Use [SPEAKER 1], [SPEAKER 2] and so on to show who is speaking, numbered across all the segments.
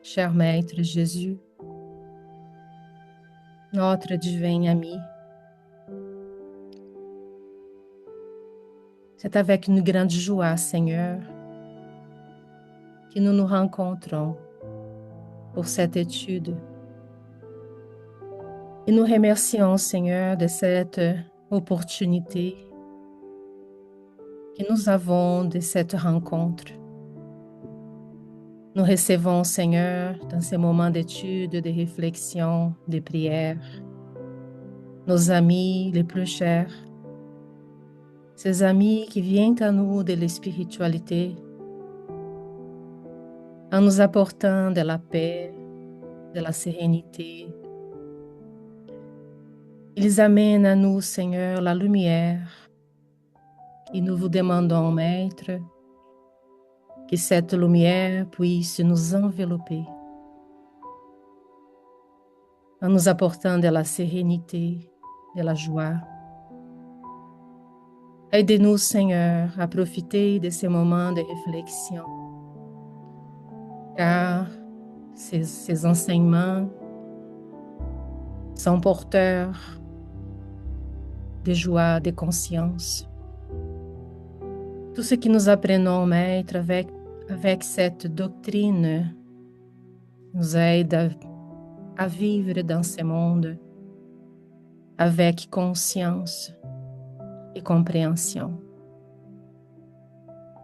[SPEAKER 1] Cher Maître Jésus, notre divin ami, c'est avec une grande joie, Seigneur, que nous nous rencontrons pour cette étude. Et nous remercions, Seigneur, de cette opportunité que nous avons de cette rencontre. Nous recevons, Seigneur, dans ces moments d'étude, de réflexion, de prière, nos amis les plus chers, ces amis qui viennent à nous de la spiritualité, en nous apportant de la paix, de la sérénité. Ils amènent à nous, Seigneur, la lumière, et nous vous demandons, Maître, que cette lumière puisse nous envelopper, en nous apportant de la sérénité, de la joie. Aide-nous, Seigneur, à profiter de ces moments de réflexion, car ces enseignements sont porteurs de joie, de conscience. Tout ce que nous apprenons, Maître, avec cette doctrine, nous aide à vivre dans ce monde avec conscience et compréhension.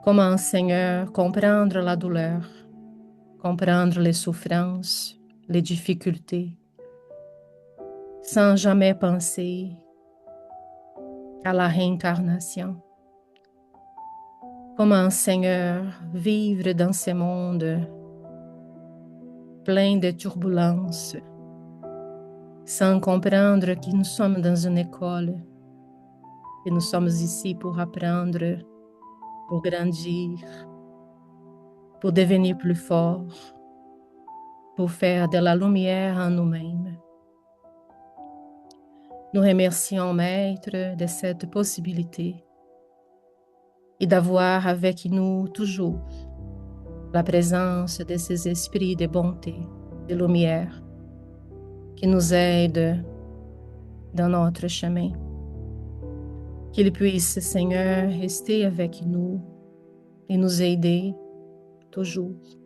[SPEAKER 1] Comment, Seigneur, comprendre la douleur, comprendre les souffrances, les difficultés, sans jamais penser à la réincarnation. Comment, Seigneur, vivre dans ce monde plein de turbulences, sans comprendre que nous sommes dans une école, que nous sommes ici pour apprendre, pour grandir, pour devenir plus forts, pour faire de la lumière en nous-mêmes. Nous remercions, Maître, de cette possibilité et d'avoir avec nous toujours la présence de ces esprits de bonté, de lumière, qui nous aident dans notre chemin. Qu'il puisse, Seigneur, rester avec nous et nous aider toujours.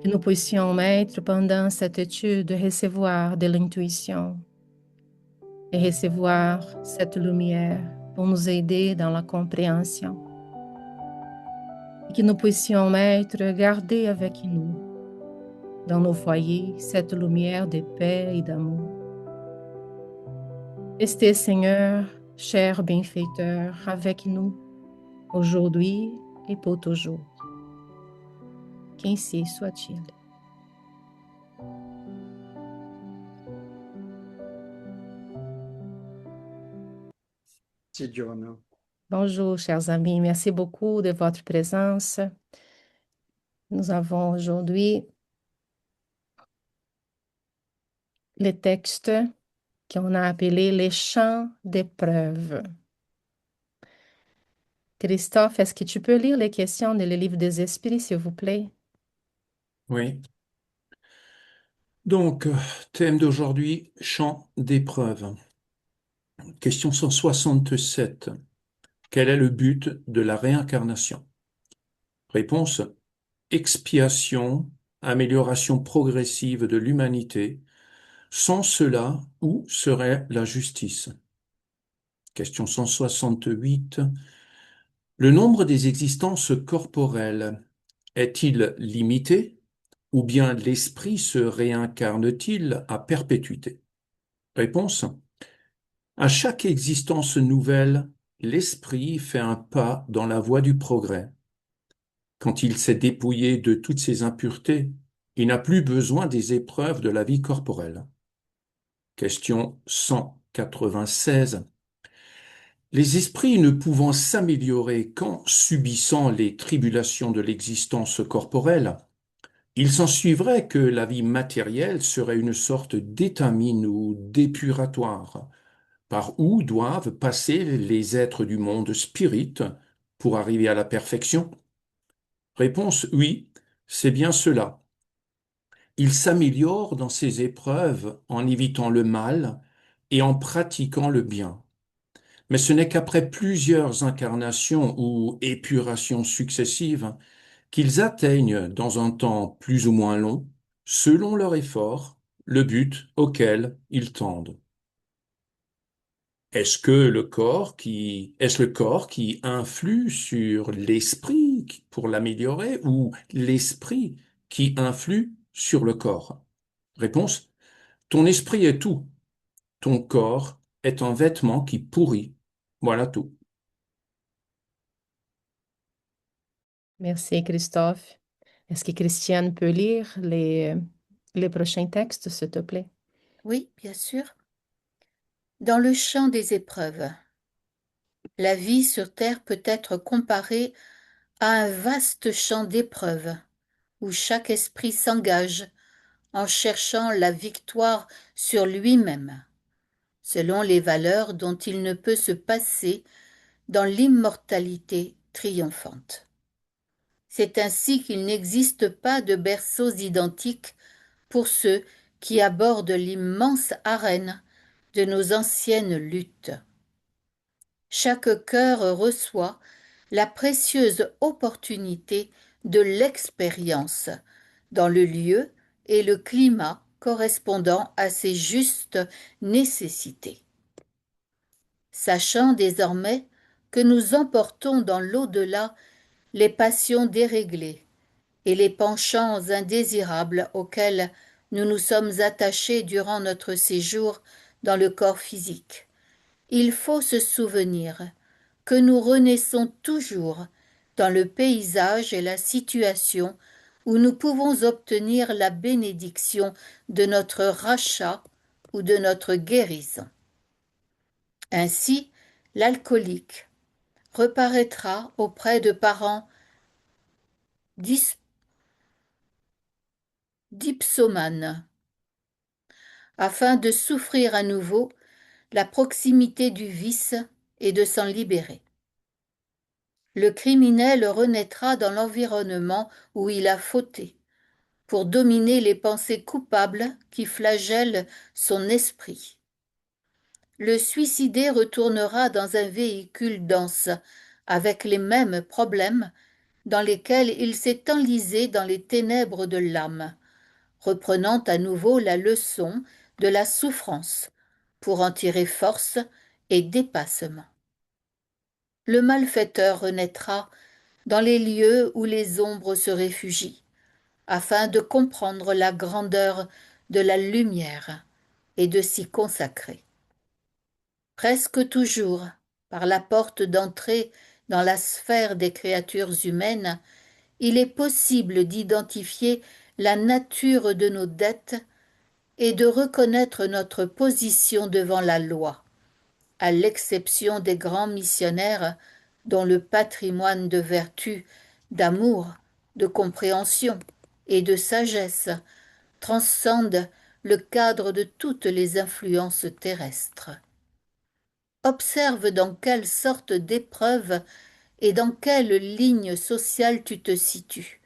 [SPEAKER 1] Que nous puissions, Maître, pendant cette étude, recevoir de l'intuition et recevoir cette lumière pour nous aider dans la compréhension. Et que nous puissions, Maître, garder avec nous, dans nos foyers, cette lumière de paix et d'amour. Restez, Seigneur, cher bienfaiteur, avec nous, aujourd'hui et pour toujours. Qu'ainsi soit-il.
[SPEAKER 2] C'est John.
[SPEAKER 1] Bonjour, chers amis. Merci beaucoup de votre présence. Nous avons aujourd'hui les textes qu'on a appelés les champs d'épreuve. Christophe, est-ce que tu peux lire les questions dans le livre des esprits, s'il vous plaît?
[SPEAKER 3] Oui. Donc, thème d'aujourd'hui, champ d'épreuve. Question 167. Quel est le but de la réincarnation? Réponse, expiation, amélioration progressive de l'humanité. Sans cela, où serait la justice? Question 168. Le nombre des existences corporelles est-il limité ou bien l'esprit se réincarne-t-il à perpétuité? Réponse. À chaque existence nouvelle, l'esprit fait un pas dans la voie du progrès. Quand il s'est dépouillé de toutes ses impuretés, il n'a plus besoin des épreuves de la vie corporelle. Question 196. Les esprits ne pouvant s'améliorer qu'en subissant les tribulations de l'existence corporelle, il s'ensuivrait que la vie matérielle serait une sorte d'étamine ou d'épuratoire, par où doivent passer les êtres du monde spirit pour arriver à la perfection? Réponse oui, c'est bien cela. Il s'améliore dans ses épreuves en évitant le mal et en pratiquant le bien. Mais ce n'est qu'après plusieurs incarnations ou épurations successives qu'ils atteignent dans un temps plus ou moins long, selon leur effort, le but auquel ils tendent. Est-ce le corps qui influe sur l'esprit pour l'améliorer ou l'esprit qui influe sur le corps? Réponse, ton esprit est tout, ton corps est un vêtement qui pourrit. Voilà tout.
[SPEAKER 1] Merci, Christophe. Est-ce que Christiane peut lire les prochains textes, s'il te plaît?
[SPEAKER 2] Oui, bien sûr. Dans le champ des épreuves, la vie sur Terre peut être comparée à un vaste champ d'épreuves où chaque esprit s'engage en cherchant la victoire sur lui-même, selon les valeurs dont il ne peut se passer dans l'immortalité triomphante. C'est ainsi qu'il n'existe pas de berceaux identiques pour ceux qui abordent l'immense arène de nos anciennes luttes. Chaque cœur reçoit la précieuse opportunité de l'expérience dans le lieu et le climat correspondant à ses justes nécessités. Sachant désormais que nous emportons dans l'au-delà les passions déréglées et les penchants indésirables auxquels nous nous sommes attachés durant notre séjour dans le corps physique, il faut se souvenir que nous renaissons toujours dans le paysage et la situation où nous pouvons obtenir la bénédiction de notre rachat ou de notre guérison. Ainsi, l'alcoolique reparaîtra auprès de parents dipsomanes afin de souffrir à nouveau la proximité du vice et de s'en libérer. Le criminel renaîtra dans l'environnement où il a fauté, pour dominer les pensées coupables qui flagellent son esprit. Le suicidé retournera dans un véhicule dense, avec les mêmes problèmes dans lesquels il s'est enlisé dans les ténèbres de l'âme, reprenant à nouveau la leçon de la souffrance, pour en tirer force et dépassement. Le malfaiteur renaîtra dans les lieux où les ombres se réfugient, afin de comprendre la grandeur de la lumière et de s'y consacrer. Presque toujours, par la porte d'entrée dans la sphère des créatures humaines, il est possible d'identifier la nature de nos dettes et de reconnaître notre position devant la loi, à l'exception des grands missionnaires dont le patrimoine de vertu, d'amour, de compréhension et de sagesse transcende le cadre de toutes les influences terrestres. Observe dans quelle sorte d'épreuve et dans quelle ligne sociale tu te situes,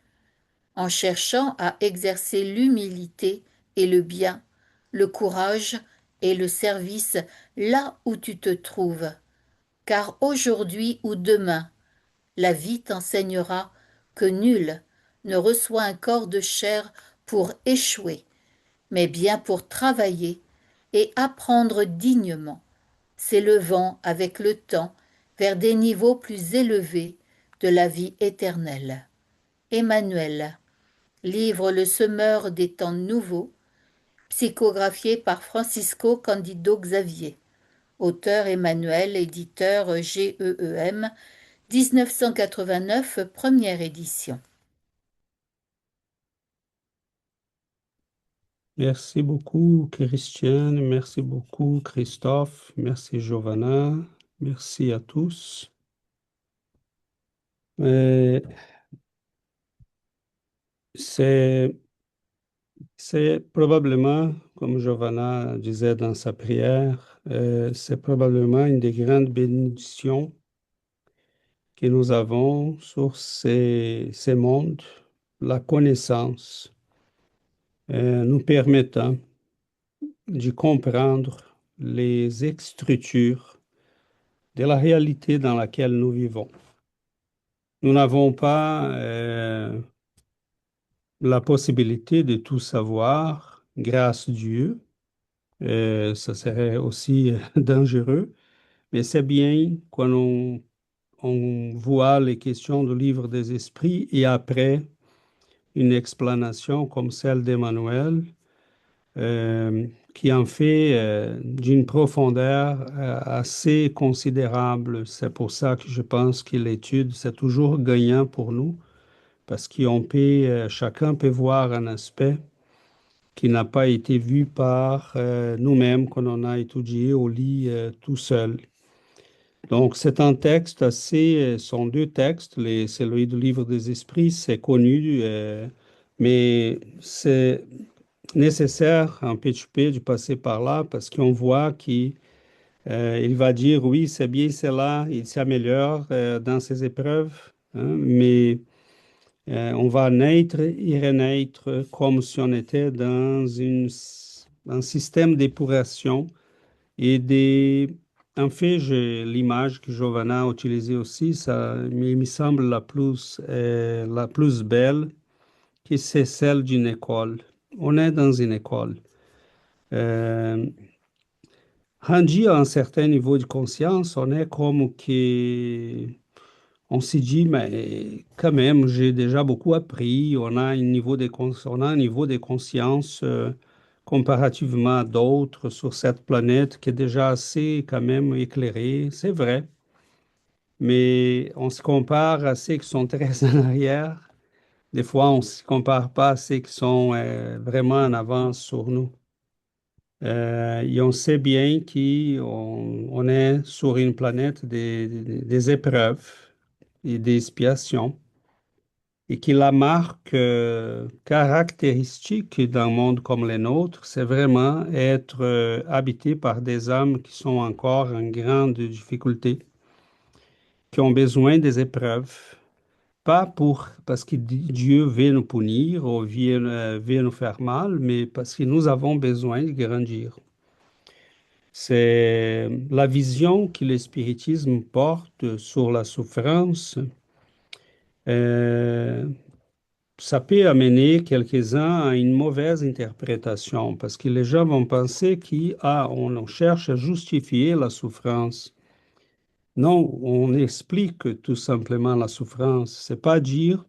[SPEAKER 2] en cherchant à exercer l'humilité et le bien, le courage et le service là où tu te trouves, car aujourd'hui ou demain, la vie t'enseignera que nul ne reçoit un corps de chair pour échouer, mais bien pour travailler et apprendre dignement, s'élevant avec le temps vers des niveaux plus élevés de la vie éternelle. Emmanuel, livre Le Semeur des temps nouveaux, psychographié par Francisco Candido Xavier. Auteur Emmanuel, éditeur GEEM, 1989, première édition.
[SPEAKER 4] Merci beaucoup, Christiane. Merci beaucoup, Christophe. Merci, Giovanna. Merci à tous. Euh, c'est, c'est probablement, comme Giovanna disait dans sa prière, c'est probablement une des grandes bénédictions que nous avons sur ces mondes, la connaissance nous permettant de comprendre les structures de la réalité dans laquelle nous vivons. Nous n'avons pas la possibilité de tout savoir grâce à Dieu. Ça serait aussi dangereux, mais c'est bien quand on voit les questions du livre des esprits et après une explanation comme celle d'Emmanuel, qui en fait d'une profondeur assez considérable. C'est pour ça que je pense que l'étude, c'est toujours gagnant pour nous, parce qu'on peut, chacun peut voir un aspect qui n'a pas été vu par nous-mêmes quand on a étudié au lit tout seul. Donc, c'est un texte assez, sont deux textes, celui du livre des esprits, c'est connu, mais c'est nécessaire un petit peu de passer par là parce qu'on voit qu'il il va dire oui, c'est bien cela, il s'améliore dans ses épreuves, hein, mais on va naître et renaître comme si on était dans un système d'épuration et des... En fait, l'image que Giovanna a utilisée aussi, ça il me semble la plus belle, que c'est celle d'une école. On est dans une école. Euh, Rendu à un certain niveau de conscience, on est comme que on s'est dit, mais quand même, j'ai déjà beaucoup appris. On a un niveau de conscience comparativement à d'autres sur cette planète qui est déjà assez quand même éclairée. C'est vrai, mais on se compare à ceux qui sont très en arrière. Des fois, on ne se compare pas à ceux qui sont vraiment en avance sur nous. Et on sait bien qu'on est sur une planète des épreuves et des expiations, et que la marque caractéristique d'un monde comme le nôtre, c'est vraiment être habité par des âmes qui sont encore en grande difficulté, qui ont besoin des épreuves, pas parce que Dieu veut nous punir ou veut nous faire mal, mais parce que nous avons besoin de grandir. C'est la vision que le spiritisme porte sur la souffrance. Euh, Ça peut amener quelques-uns à une mauvaise interprétation parce que les gens vont penser qu'on cherche à justifier la souffrance. Non, on explique tout simplement la souffrance. C'est pas dire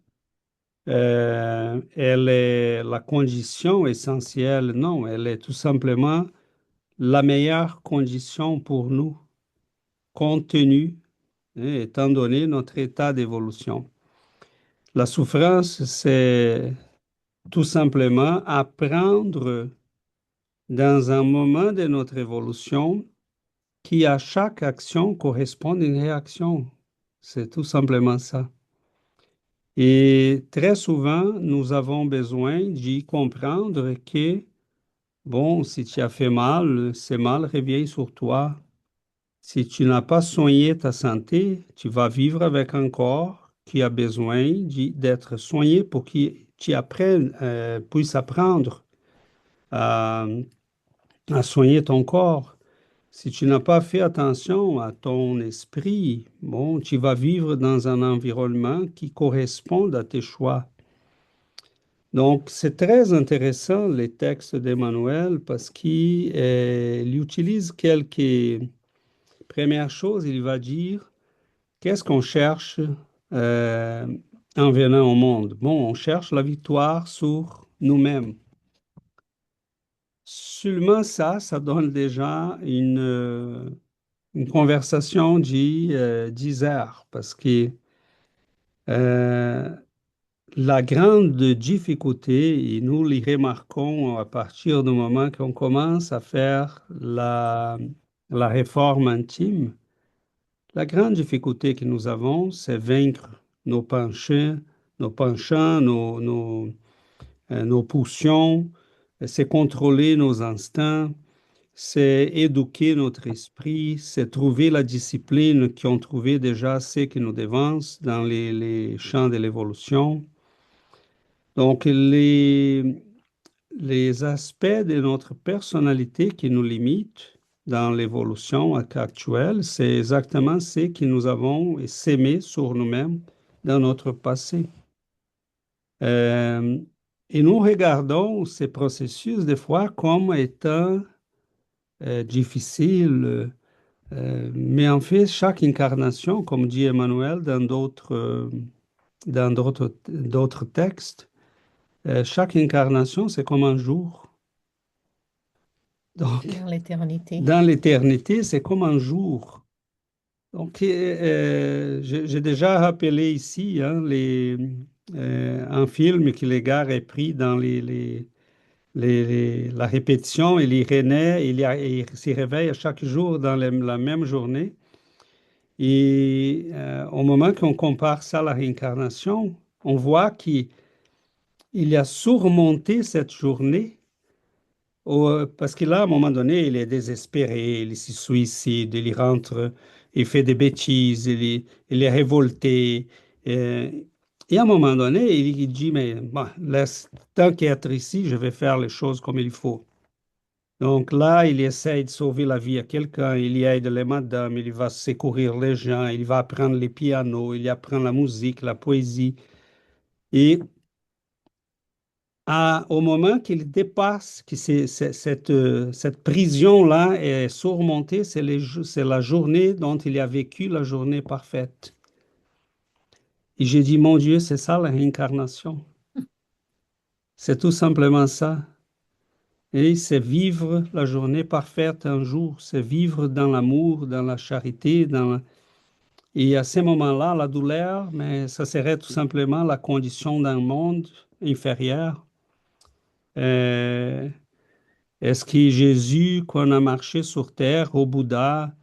[SPEAKER 4] elle est la condition essentielle. Non, elle est tout simplement la meilleure condition pour nous, compte tenu, étant donné notre état d'évolution. La souffrance, c'est tout simplement apprendre dans un moment de notre évolution qui à chaque action correspond une réaction. C'est tout simplement ça. Et très souvent, nous avons besoin d'y comprendre que, bon, si tu as fait mal, c'est mal revient sur toi. Si tu n'as pas soigné ta santé, tu vas vivre avec un corps qui a besoin d'être soigné pour que tu apprennes, puisses apprendre à, à soigner ton corps. Si tu n'as pas fait attention à ton esprit, bon, tu vas vivre dans un environnement qui correspond à tes choix. Donc, c'est très intéressant les textes d'Emmanuel parce qu'il utilise quelques premières choses. Il va dire, qu'est-ce qu'on cherche euh, en venant au monde? Bon, on cherche la victoire sur nous-mêmes. Seulement ça, ça donne déjà une conversation de 10 heures parce que euh, la grande difficulté, et nous les remarquons à partir du moment qu'on commence à faire la réforme intime, la grande difficulté que nous avons, c'est vaincre nos penchants, nos pulsions, c'est contrôler nos instincts, c'est éduquer notre esprit, c'est trouver la discipline qu'on trouvait déjà ceux qui nous devancent dans les champs de l'évolution. Donc, les aspects de notre personnalité qui nous limitent dans l'évolution actuelle, c'est exactement ce que nous avons sémé sur nous-mêmes dans notre passé. Euh, et nous regardons ces processus des fois comme étant difficiles, mais en fait, chaque incarnation, comme dit Emmanuel dans d'autres textes, chaque incarnation, c'est comme un jour. Donc,
[SPEAKER 1] Dans l'éternité.
[SPEAKER 4] dans l'éternité, c'est comme un jour. Donc, j'ai déjà rappelé ici un film que les gars ont pris dans la répétition. Il y renaît, il se réveille chaque jour dans la même journée. Et au moment qu'on compare ça à la réincarnation, on voit qu'il a surmonté cette journée. Parce que là, à un moment donné, il est désespéré, il se suicide, il y rentre, il fait des bêtises, il est révolté. euh, et à un moment donné, il dit, mais bon, tant qu'être ici, je vais faire les choses comme il faut. Donc là, il essaye de sauver la vie à quelqu'un, il y aide les madames, il va secourir les gens, il va apprendre les pianos, il apprend la musique, la poésie. Et au moment qu'il dépasse, que cette prison-là est surmontée, c'est la journée dont il a vécu la journée parfaite. Et j'ai dit, mon Dieu, c'est ça la réincarnation. C'est tout simplement ça. Et c'est vivre la journée parfaite un jour, c'est vivre dans l'amour, dans la charité, et à ce moment-là, la douleur, mais ça serait tout simplement la condition d'un monde inférieur. Euh, Est-ce que Jésus, quand on a marché sur terre, au Bouddha,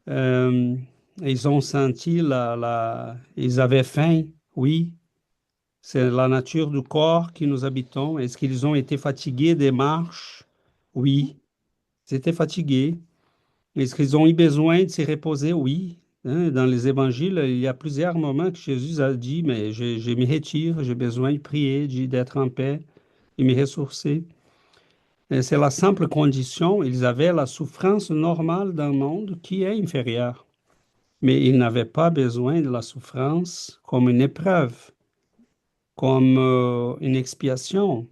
[SPEAKER 4] euh, ils ont senti ils avaient faim? Oui, c'est la nature du corps qui nous habitons. Est-ce qu'ils ont été fatigués des marches? Oui, ils étaient fatigués. Est-ce qu'ils ont eu besoin de se reposer? Oui. Hein, dans les évangiles, il y a plusieurs moments que Jésus a dit, mais je me retire, j'ai besoin de prier, d'être en paix et me ressourcer. Et c'est la simple condition, ils avaient la souffrance normale d'un monde qui est inférieur. Mais ils n'avaient pas besoin de la souffrance comme une épreuve, comme une expiation.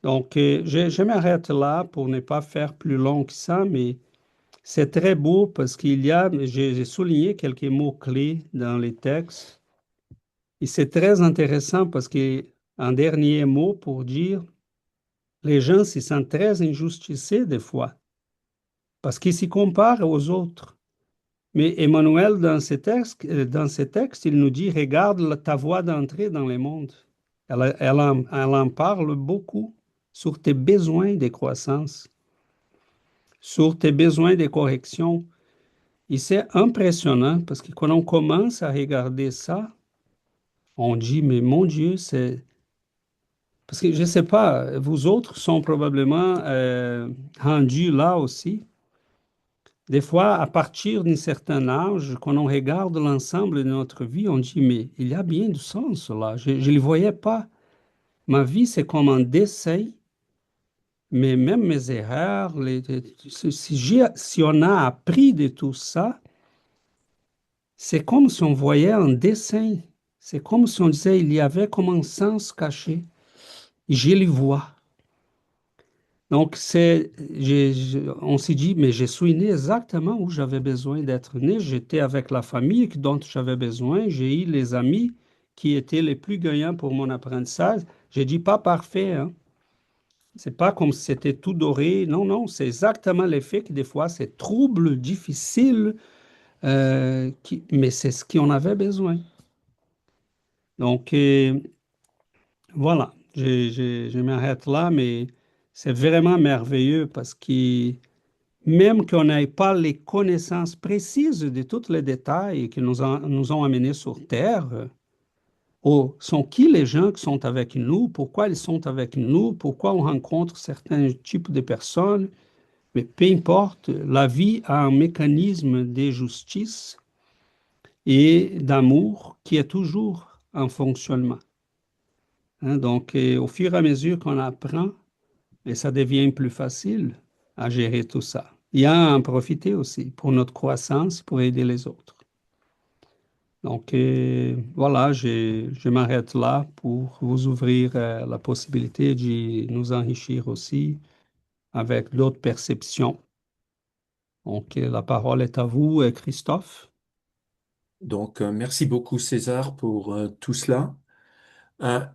[SPEAKER 4] Donc, je m'arrête là pour ne pas faire plus long que ça, mais c'est très beau parce j'ai souligné quelques mots-clés dans les textes. Et c'est très intéressant parce qu'un dernier mot pour dire, les gens se sentent très injustifiés des fois parce qu'ils s'y comparent aux autres. Mais Emmanuel, dans ces textes, il nous dit, regarde ta voie d'entrée dans le monde. Elle en parle beaucoup sur tes besoins de croissance, sur tes besoins de correction. Et c'est impressionnant parce que quand on commence à regarder ça, on dit, mais mon Dieu, c'est... Parce que je ne sais pas, vous autres sont probablement rendus là aussi. Des fois, à partir d'un certain âge, quand on regarde l'ensemble de notre vie, on dit, mais il y a bien du sens là. Je ne le voyais pas. Ma vie, c'est comme un dessin, mais même mes erreurs, si on a appris de tout ça, c'est comme si on voyait un dessin. C'est comme si on disait, il y avait comme un sens caché. Je le vois. Donc, on s'est dit, mais je suis né exactement où j'avais besoin d'être né. J'étais avec la famille dont j'avais besoin. J'ai eu les amis qui étaient les plus gagnants pour mon apprentissage. J'ai dit pas parfait, hein. C'est pas comme si c'était tout doré. Non, non, c'est exactement l'effet que des fois c'est trouble, difficile, mais c'est ce qu'on avait besoin. Donc, voilà, je m'arrête là, mais c'est vraiment merveilleux parce que même qu'on n'ait pas les connaissances précises de tous les détails qui nous ont amenés sur Terre, sont qui les gens qui sont avec nous, pourquoi ils sont avec nous, pourquoi on rencontre certains types de personnes, mais peu importe, la vie a un mécanisme de justice et d'amour qui est toujours en fonctionnement. Hein, donc, au fur et à mesure qu'on apprend, et ça devient plus facile à gérer tout ça. Il y a à en profiter aussi pour notre croissance, pour aider les autres. Donc, voilà, je m'arrête là pour vous ouvrir la possibilité de nous enrichir aussi avec d'autres perceptions. Donc, la parole est à vous, Christophe.
[SPEAKER 3] Donc, merci beaucoup César pour tout cela. Euh,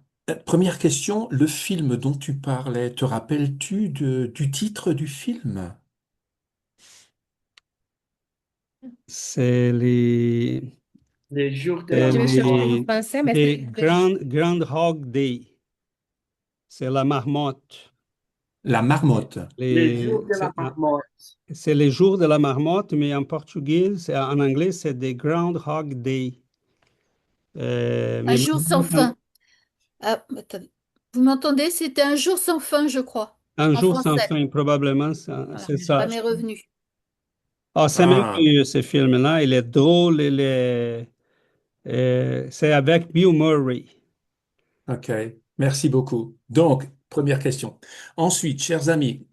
[SPEAKER 3] Première question, le film dont tu parlais, te rappelles-tu du titre du film?
[SPEAKER 4] C'est
[SPEAKER 5] Les jours de la
[SPEAKER 4] c'est
[SPEAKER 1] Je vais chercher en
[SPEAKER 5] marmotte.
[SPEAKER 1] français, mais
[SPEAKER 4] les
[SPEAKER 1] c'est
[SPEAKER 4] Groundhog Day. C'est la marmotte.
[SPEAKER 3] La marmotte.
[SPEAKER 5] Les jours de la marmotte.
[SPEAKER 4] C'est les jours de la marmotte, mais en portugais, en anglais, c'est des Groundhog Day.
[SPEAKER 2] Un
[SPEAKER 4] Mais
[SPEAKER 2] jour sans fin. Ah, attendez. Vous m'entendez? C'était un jour sans fin, je crois,
[SPEAKER 4] un
[SPEAKER 2] en
[SPEAKER 4] jour sans
[SPEAKER 2] français.
[SPEAKER 4] fin, probablement,
[SPEAKER 2] Voilà,
[SPEAKER 4] c'est
[SPEAKER 2] ça
[SPEAKER 4] ça.
[SPEAKER 2] m'est revenu.
[SPEAKER 4] Ah, c'est
[SPEAKER 3] Ah,
[SPEAKER 4] merveilleux, ce film-là. Il est drôle, c'est avec Bill Murray.
[SPEAKER 3] ok. Merci beaucoup. Donc, première question. Ensuite, chers amis,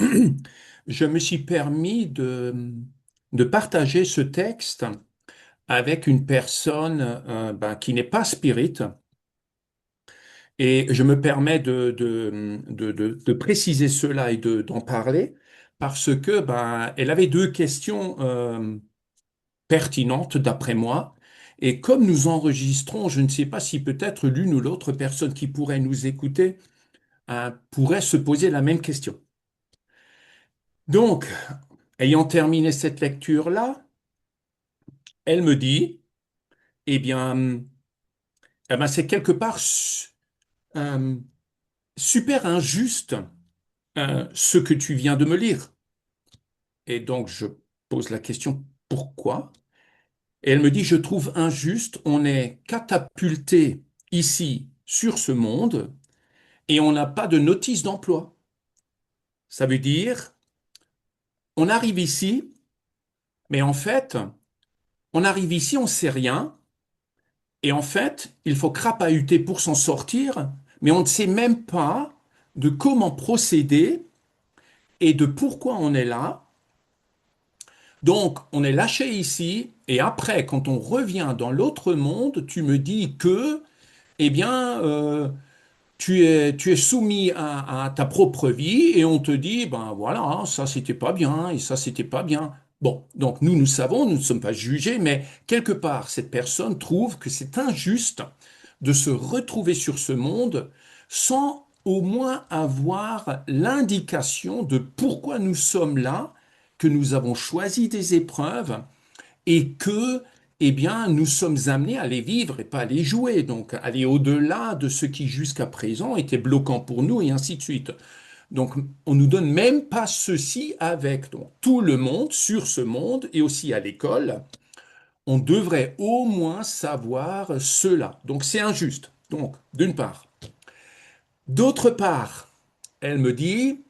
[SPEAKER 3] je me suis permis de partager ce texte avec une personne qui n'est pas spirit. Et je me permets de préciser cela et d'en parler parce que elle avait deux questions pertinentes d'après moi. Et comme nous enregistrons, je ne sais pas si peut-être l'une ou l'autre personne qui pourrait nous écouter pourrait se poser la même question. Donc, ayant terminé cette lecture-là, elle me dit, eh bien, c'est quelque part euh, super injuste ce que tu viens de me lire. Et donc, je pose la question, pourquoi? Et elle me dit, je trouve injuste, on est catapulté ici sur ce monde et on n'a pas de notice d'emploi. Ça veut dire, on arrive ici, mais en fait, on arrive ici, on ne sait rien, et en fait, il faut crapahuter pour s'en sortir, mais on ne sait même pas de comment procéder et de pourquoi on est là. Donc, on est lâché ici, et après, quand on revient dans l'autre monde, tu me dis que, eh bien, tu es soumis à ta propre vie, et on te dit, ben voilà, hein, ça c'était pas bien, et ça c'était pas bien. Bon, donc nous savons, nous ne sommes pas jugés, mais quelque part, cette personne trouve que c'est injuste de se retrouver sur ce monde sans au moins avoir l'indication de pourquoi nous sommes là, que nous avons choisi des épreuves et que, eh bien, nous sommes amenés à les vivre et pas à les jouer, donc aller au-delà de ce qui jusqu'à présent était bloquant pour nous et ainsi de suite. Donc, on nous donne même pas ceci avec donc, tout le monde sur ce monde et aussi à l'école. On devrait au moins savoir cela. Donc, c'est injuste. Donc, d'une part. D'autre part, elle me dit,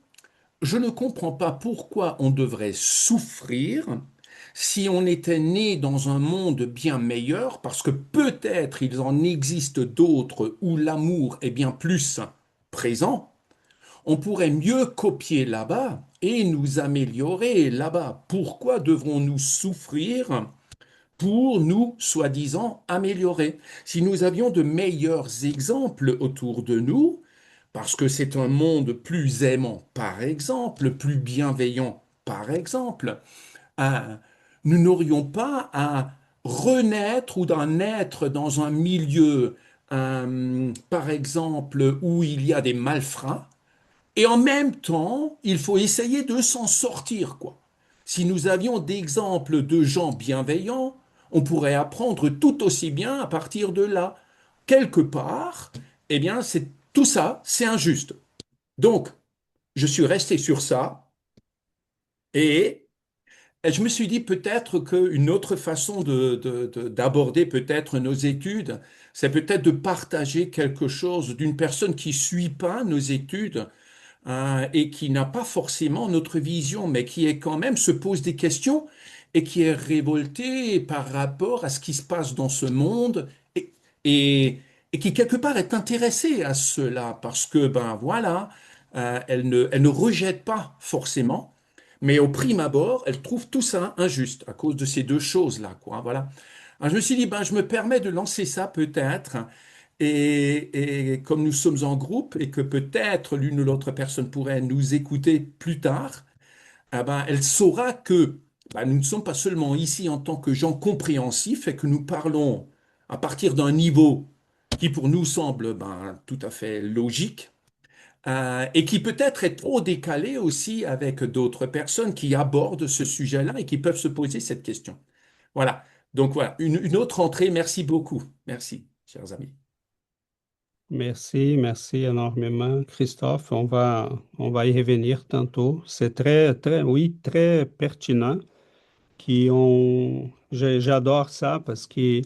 [SPEAKER 3] je ne comprends pas pourquoi on devrait souffrir si on était né dans un monde bien meilleur, parce que peut-être il en existe d'autres où l'amour est bien plus présent. On pourrait mieux copier là-bas et nous améliorer là-bas. Pourquoi devrons-nous souffrir pour nous, soi-disant, améliorer? Si nous avions de meilleurs exemples autour de nous, parce que c'est un monde plus aimant, par exemple, plus bienveillant, par exemple, euh, nous n'aurions pas à renaître ou d'en naître dans un milieu, par exemple, où il y a des malfrats, et en même temps, il faut essayer de s'en sortir, quoi. Si nous avions d'exemples de gens bienveillants, on pourrait apprendre tout aussi bien à partir de là. Quelque part, eh bien, c'est tout ça, c'est injuste. Donc, je suis resté sur ça et je me suis dit peut-être qu'une autre façon d'aborder peut-être nos études, c'est peut-être de partager quelque chose d'une personne qui suit pas nos études et qui n'a pas forcément notre vision, mais qui est quand même se pose des questions et qui est révolté par rapport à ce qui se passe dans ce monde et, et qui quelque part est intéressé à cela parce que ben voilà, elle ne rejette pas forcément, mais au prime abord, elle trouve tout ça injuste à cause de ces deux choses-là, quoi. Voilà. Alors, je me suis dit, ben, je me permets de lancer ça peut-être. Et comme nous sommes en groupe et que peut-être l'une ou l'autre personne pourrait nous écouter plus tard, eh ben, elle saura que ben, nous ne sommes pas seulement ici en tant que gens compréhensifs et que nous parlons à partir d'un niveau qui pour nous semble ben, tout à fait logique, et qui peut-être est trop décalé aussi avec d'autres personnes qui abordent ce sujet-là et qui peuvent se poser cette question. Voilà. Donc voilà, une autre entrée. Merci beaucoup. Merci, chers amis.
[SPEAKER 4] Merci, merci énormément, Christophe. On va y revenir tantôt. C'est très, très, oui, très pertinent. J'adore ça parce que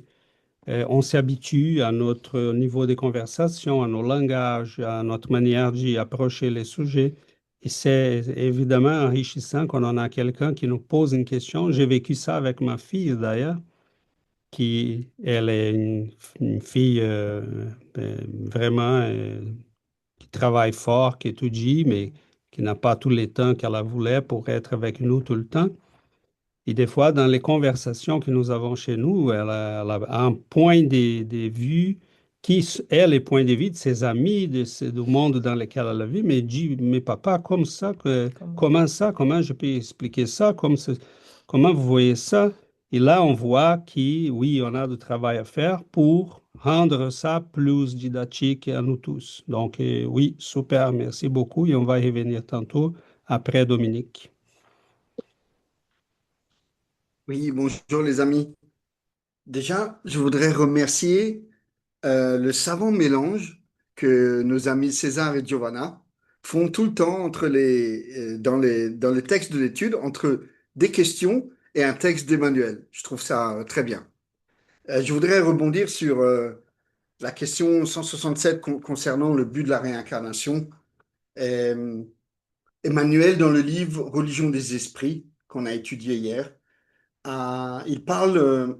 [SPEAKER 4] on s'habitue à notre niveau de conversation, à nos langages, à notre manière d'y approcher les sujets. Et c'est évidemment enrichissant quand on a quelqu'un qui nous pose une question. J'ai vécu ça avec ma fille d'ailleurs, qui, elle est une fille vraiment qui travaille fort, qui étudie, mais qui n'a pas tous les temps qu'elle a voulu pour être avec nous tout le temps. Et des fois, dans les conversations que nous avons chez nous, elle a un point de vue est le point de vue de ses amis, du monde dans lequel elle vit, mais dit, mais papa, comme ça, comment ça, comment je peux expliquer ça, comment vous voyez ça? Et là, on voit que, oui, on a du travail à faire pour rendre ça plus didactique à nous tous. Donc, oui, super, merci beaucoup et on va y revenir tantôt après Dominique.
[SPEAKER 6] Oui, bonjour les amis. Déjà, je voudrais remercier le savant mélange que nos amis César et Giovanna font tout le temps dans les textes de l'étude entre des questions et un texte d'Emmanuel. Je trouve ça très bien. Je voudrais rebondir sur la question 167 concernant le but de la réincarnation. Euh, Emmanuel, dans le livre Religion des esprits, qu'on a étudié hier, il parle,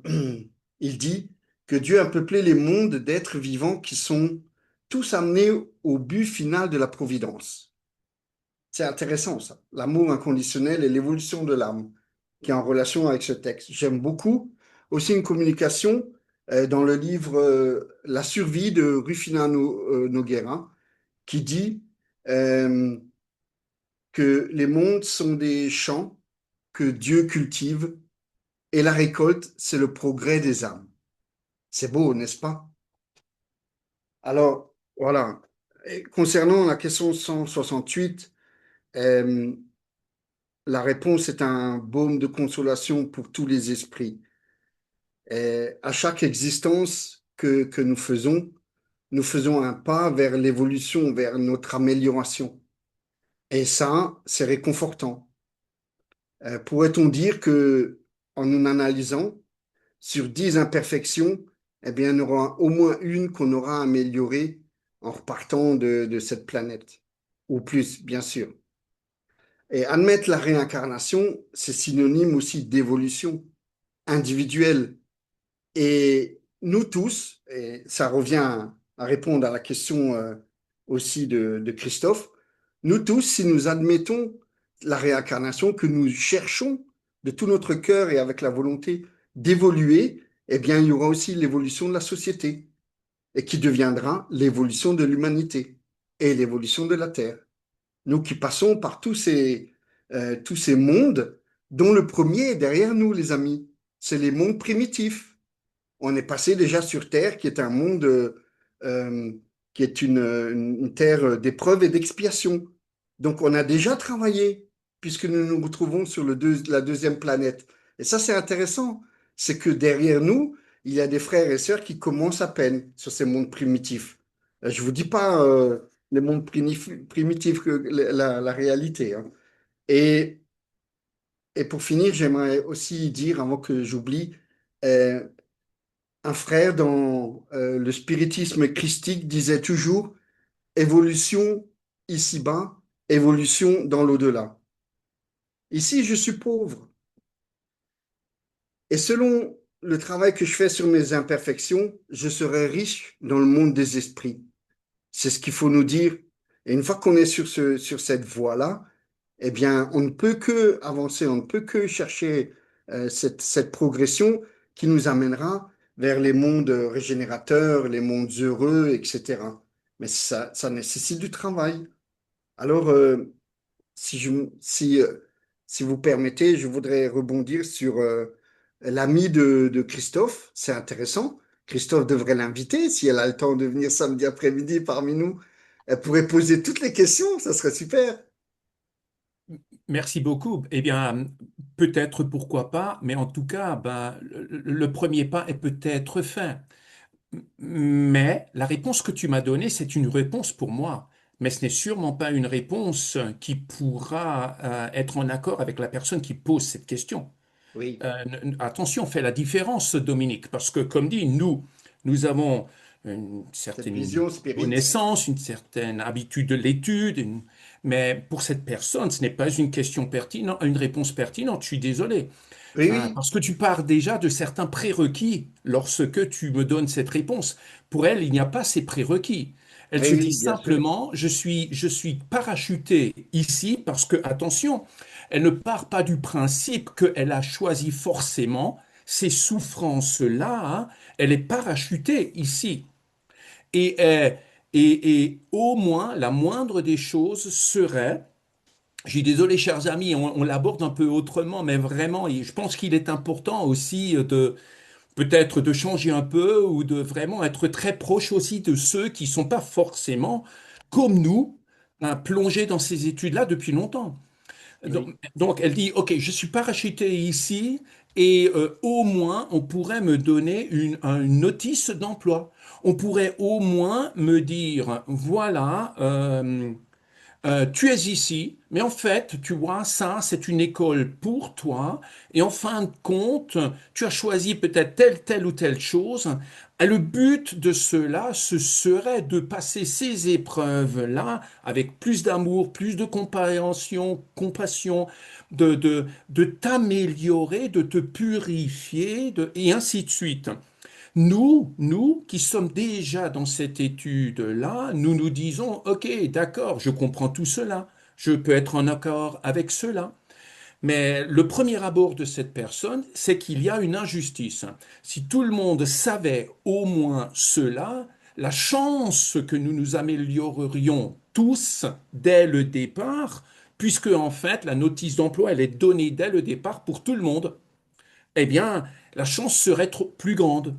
[SPEAKER 6] il dit que Dieu a peuplé les mondes d'êtres vivants qui sont tous amenés au but final de la providence. C'est intéressant ça, l'amour inconditionnel et l'évolution de l'âme qui est en relation avec ce texte. J'aime beaucoup aussi une communication dans le livre La survie de Rufina Noguera qui dit euh, que les mondes sont des champs que Dieu cultive et la récolte, c'est le progrès des âmes. C'est beau, n'est-ce pas? Alors, voilà. Et concernant la question 168, euh, la réponse est un baume de consolation pour tous les esprits. À chaque existence que nous faisons un pas vers l'évolution, vers notre amélioration. Et ça, c'est réconfortant. Pourrait-on dire que, en nous analysant, sur 10 imperfections, eh bien, il y en aura au moins une qu'on aura améliorée en repartant de cette planète, ou plus, bien sûr. Et admettre la réincarnation, c'est synonyme aussi d'évolution individuelle. Et nous tous, et ça revient à répondre à la question aussi de Christophe, nous tous, si nous admettons la réincarnation, que nous cherchons de tout notre cœur et avec la volonté d'évoluer, eh bien, il y aura aussi l'évolution de la société et qui deviendra l'évolution de l'humanité et l'évolution de la Terre. Nous qui passons par tous ces mondes, dont le premier est derrière nous, les amis, c'est les mondes primitifs. On est passé déjà sur Terre, qui est un monde, qui est une terre d'épreuve et d'expiation. Donc, on a déjà travaillé, puisque nous nous retrouvons sur la deuxième planète. Et ça, c'est intéressant. C'est que derrière nous, il y a des frères et sœurs qui commencent à peine sur ces mondes primitifs. Je ne vous dis pas les mondes primitifs, que la réalité, hein. Et, et pour finir, j'aimerais aussi dire, avant que j'oublie, euh, un frère dans le spiritisme christique disait toujours évolution ici-bas, évolution dans l'au-delà. Ici, je suis pauvre. Et selon le travail que je fais sur mes imperfections, je serai riche dans le monde des esprits. C'est ce qu'il faut nous dire Et une fois qu'on est sur cette voie-là, eh bien, on ne peut que avancer, on ne peut que chercher cette progression qui nous amènera vers les mondes régénérateurs, les mondes heureux, etc. Mais ça nécessite du travail. Alors, si vous permettez, je voudrais rebondir sur l'ami de Christophe. C'est intéressant. Christophe devrait l'inviter si elle a le temps de venir samedi après-midi parmi nous. Elle pourrait poser toutes les questions, ça serait super.
[SPEAKER 3] Merci beaucoup. Eh bien, peut-être pourquoi pas, mais en tout cas, ben, le premier pas est peut-être fait. Mais la réponse que tu m'as donnée, c'est une réponse pour moi. Mais ce n'est sûrement pas une réponse qui pourra être en accord avec la personne qui pose cette question.
[SPEAKER 6] Oui,
[SPEAKER 3] Attention, fais la différence, Dominique, parce que comme dit, nous avons une
[SPEAKER 6] cette
[SPEAKER 3] certaine
[SPEAKER 6] vision spirit.
[SPEAKER 3] connaissance, une certaine habitude de l'étude, mais pour cette personne, ce n'est pas une question pertinente, une réponse pertinente. Je suis désolé.
[SPEAKER 6] Oui, oui,
[SPEAKER 3] Parce que tu pars déjà de certains prérequis lorsque tu me donnes cette réponse. Pour elle, il n'y a pas ces prérequis. Elle
[SPEAKER 6] oui,
[SPEAKER 3] se dit
[SPEAKER 6] oui, bien sûr.
[SPEAKER 3] simplement, je suis parachuté ici parce que, attention, elle ne part pas du principe qu'elle a choisi forcément ces souffrances-là, hein. Elle est parachutée ici. Et, et au moins, la moindre des choses serait, je suis désolé, chers amis, on l'aborde un peu autrement, mais vraiment, je pense qu'il est important aussi de peut-être de changer un peu ou de vraiment être très proche aussi de ceux qui sont pas forcément comme nous, hein, plongés dans ces études-là depuis longtemps.
[SPEAKER 6] Oui,
[SPEAKER 3] Donc, elle dit, OK, je suis parachuté ici et au moins on pourrait me donner une notice d'emploi. On pourrait au moins me dire, voilà, tu es ici, mais en fait, tu vois, ça, c'est une école pour toi, et en fin de compte, tu as choisi peut-être telle ou telle chose. Et le but de cela, ce serait de passer ces épreuves-là avec plus d'amour, plus de compassion, de t'améliorer, de te purifier, et ainsi de suite. Nous qui sommes déjà dans cette étude-là, nous nous disons, OK, d'accord, je comprends tout cela, je peux être en accord avec cela. Mais le premier abord de cette personne, c'est qu'il y a une injustice. Si tout le monde savait au moins cela, la chance que nous nous améliorerions tous dès le départ, puisque en fait la notice d'emploi, elle est donnée dès le départ pour tout le monde, eh bien, la chance serait plus grande.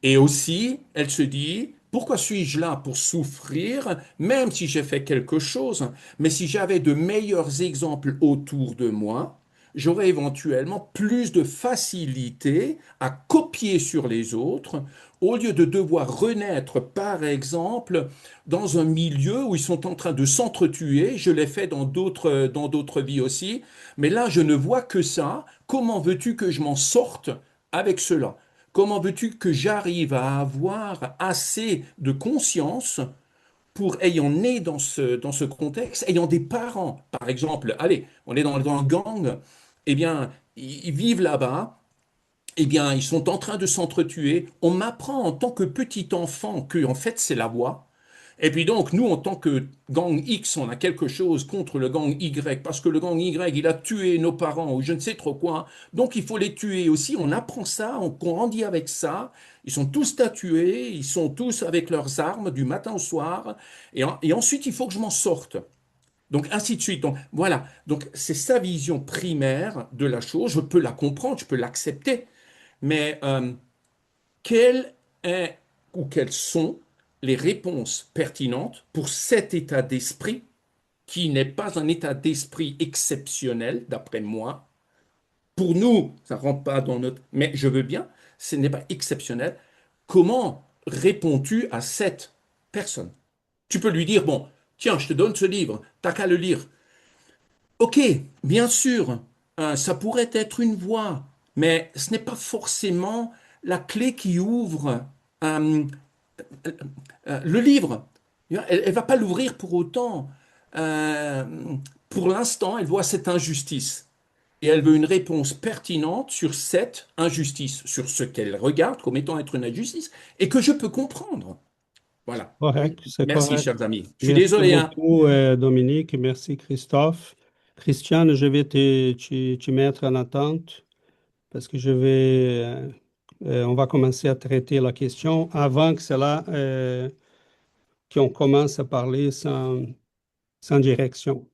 [SPEAKER 3] Et aussi, elle se dit, pourquoi suis-je là pour souffrir, même si j'ai fait quelque chose, mais si j'avais de meilleurs exemples autour de moi, j'aurais éventuellement plus de facilité à copier sur les autres, au lieu de devoir renaître, par exemple, dans un milieu où ils sont en train de s'entretuer. Je l'ai fait dans d'autres vies aussi, mais là, je ne vois que ça. Comment veux-tu que je m'en sorte avec cela? Comment veux-tu que j'arrive à avoir assez de conscience pour, ayant né dans ce contexte, ayant des parents, par exemple, allez, on est dans un gang, eh bien, ils vivent là-bas, eh bien, ils sont en train de s'entretuer. On m'apprend en tant que petit enfant que, en fait, c'est la voie. Et puis donc, nous, en tant que gang X, on a quelque chose contre le gang Y, parce que le gang Y, il a tué nos parents ou je ne sais trop quoi. Donc, il faut les tuer aussi. On apprend ça, on grandit avec ça. Ils sont tous tatoués, ils sont tous avec leurs armes du matin au soir. Et ensuite, il faut que je m'en sorte. Donc, ainsi de suite. Donc, voilà. Donc, c'est sa vision primaire de la chose. Je peux la comprendre, je peux l'accepter. Mais quelle est ou quelles sont les réponses pertinentes pour cet état d'esprit qui n'est pas un état d'esprit exceptionnel, d'après moi. Pour nous, ça ne rentre pas dans notre... Mais je veux bien, ce n'est pas exceptionnel. Comment réponds-tu à cette personne? Tu peux lui dire, bon, tiens, je te donne ce livre, t'as qu'à le lire. Ok, bien sûr, ça pourrait être une voie, mais ce n'est pas forcément la clé qui ouvre euh, le livre. Elle ne va pas l'ouvrir pour autant. Euh, pour l'instant, elle voit cette injustice. Et elle veut une réponse pertinente sur cette injustice, sur ce qu'elle regarde comme étant être une injustice, et que je peux comprendre. Voilà.
[SPEAKER 4] Correct, c'est
[SPEAKER 3] Merci,
[SPEAKER 4] correct.
[SPEAKER 3] chers amis. Je suis
[SPEAKER 4] Merci
[SPEAKER 3] désolé, hein.
[SPEAKER 4] beaucoup, Dominique, et merci, Christophe. Christiane, je vais te mettre en attente parce que on va commencer à traiter la question avant que cela, qu'on commence à parler sans direction.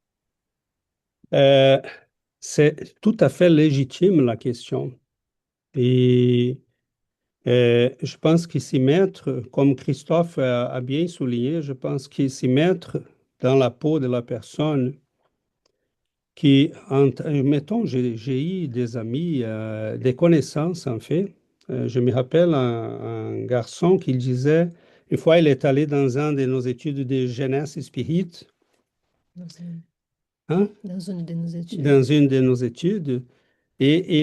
[SPEAKER 4] Euh, c'est tout à fait légitime la question. Et je pense qu'il s'y mettre, comme Christophe a bien souligné, je pense qu'il s'y mettre dans la peau de la personne mettons, j'ai eu des amis, des connaissances en fait. Je me rappelle un garçon qui disait, une fois il est allé dans un de nos études de jeunesse spirit,
[SPEAKER 1] Dans une,
[SPEAKER 4] hein,
[SPEAKER 1] dans une de nos études.
[SPEAKER 4] dans une de nos études, et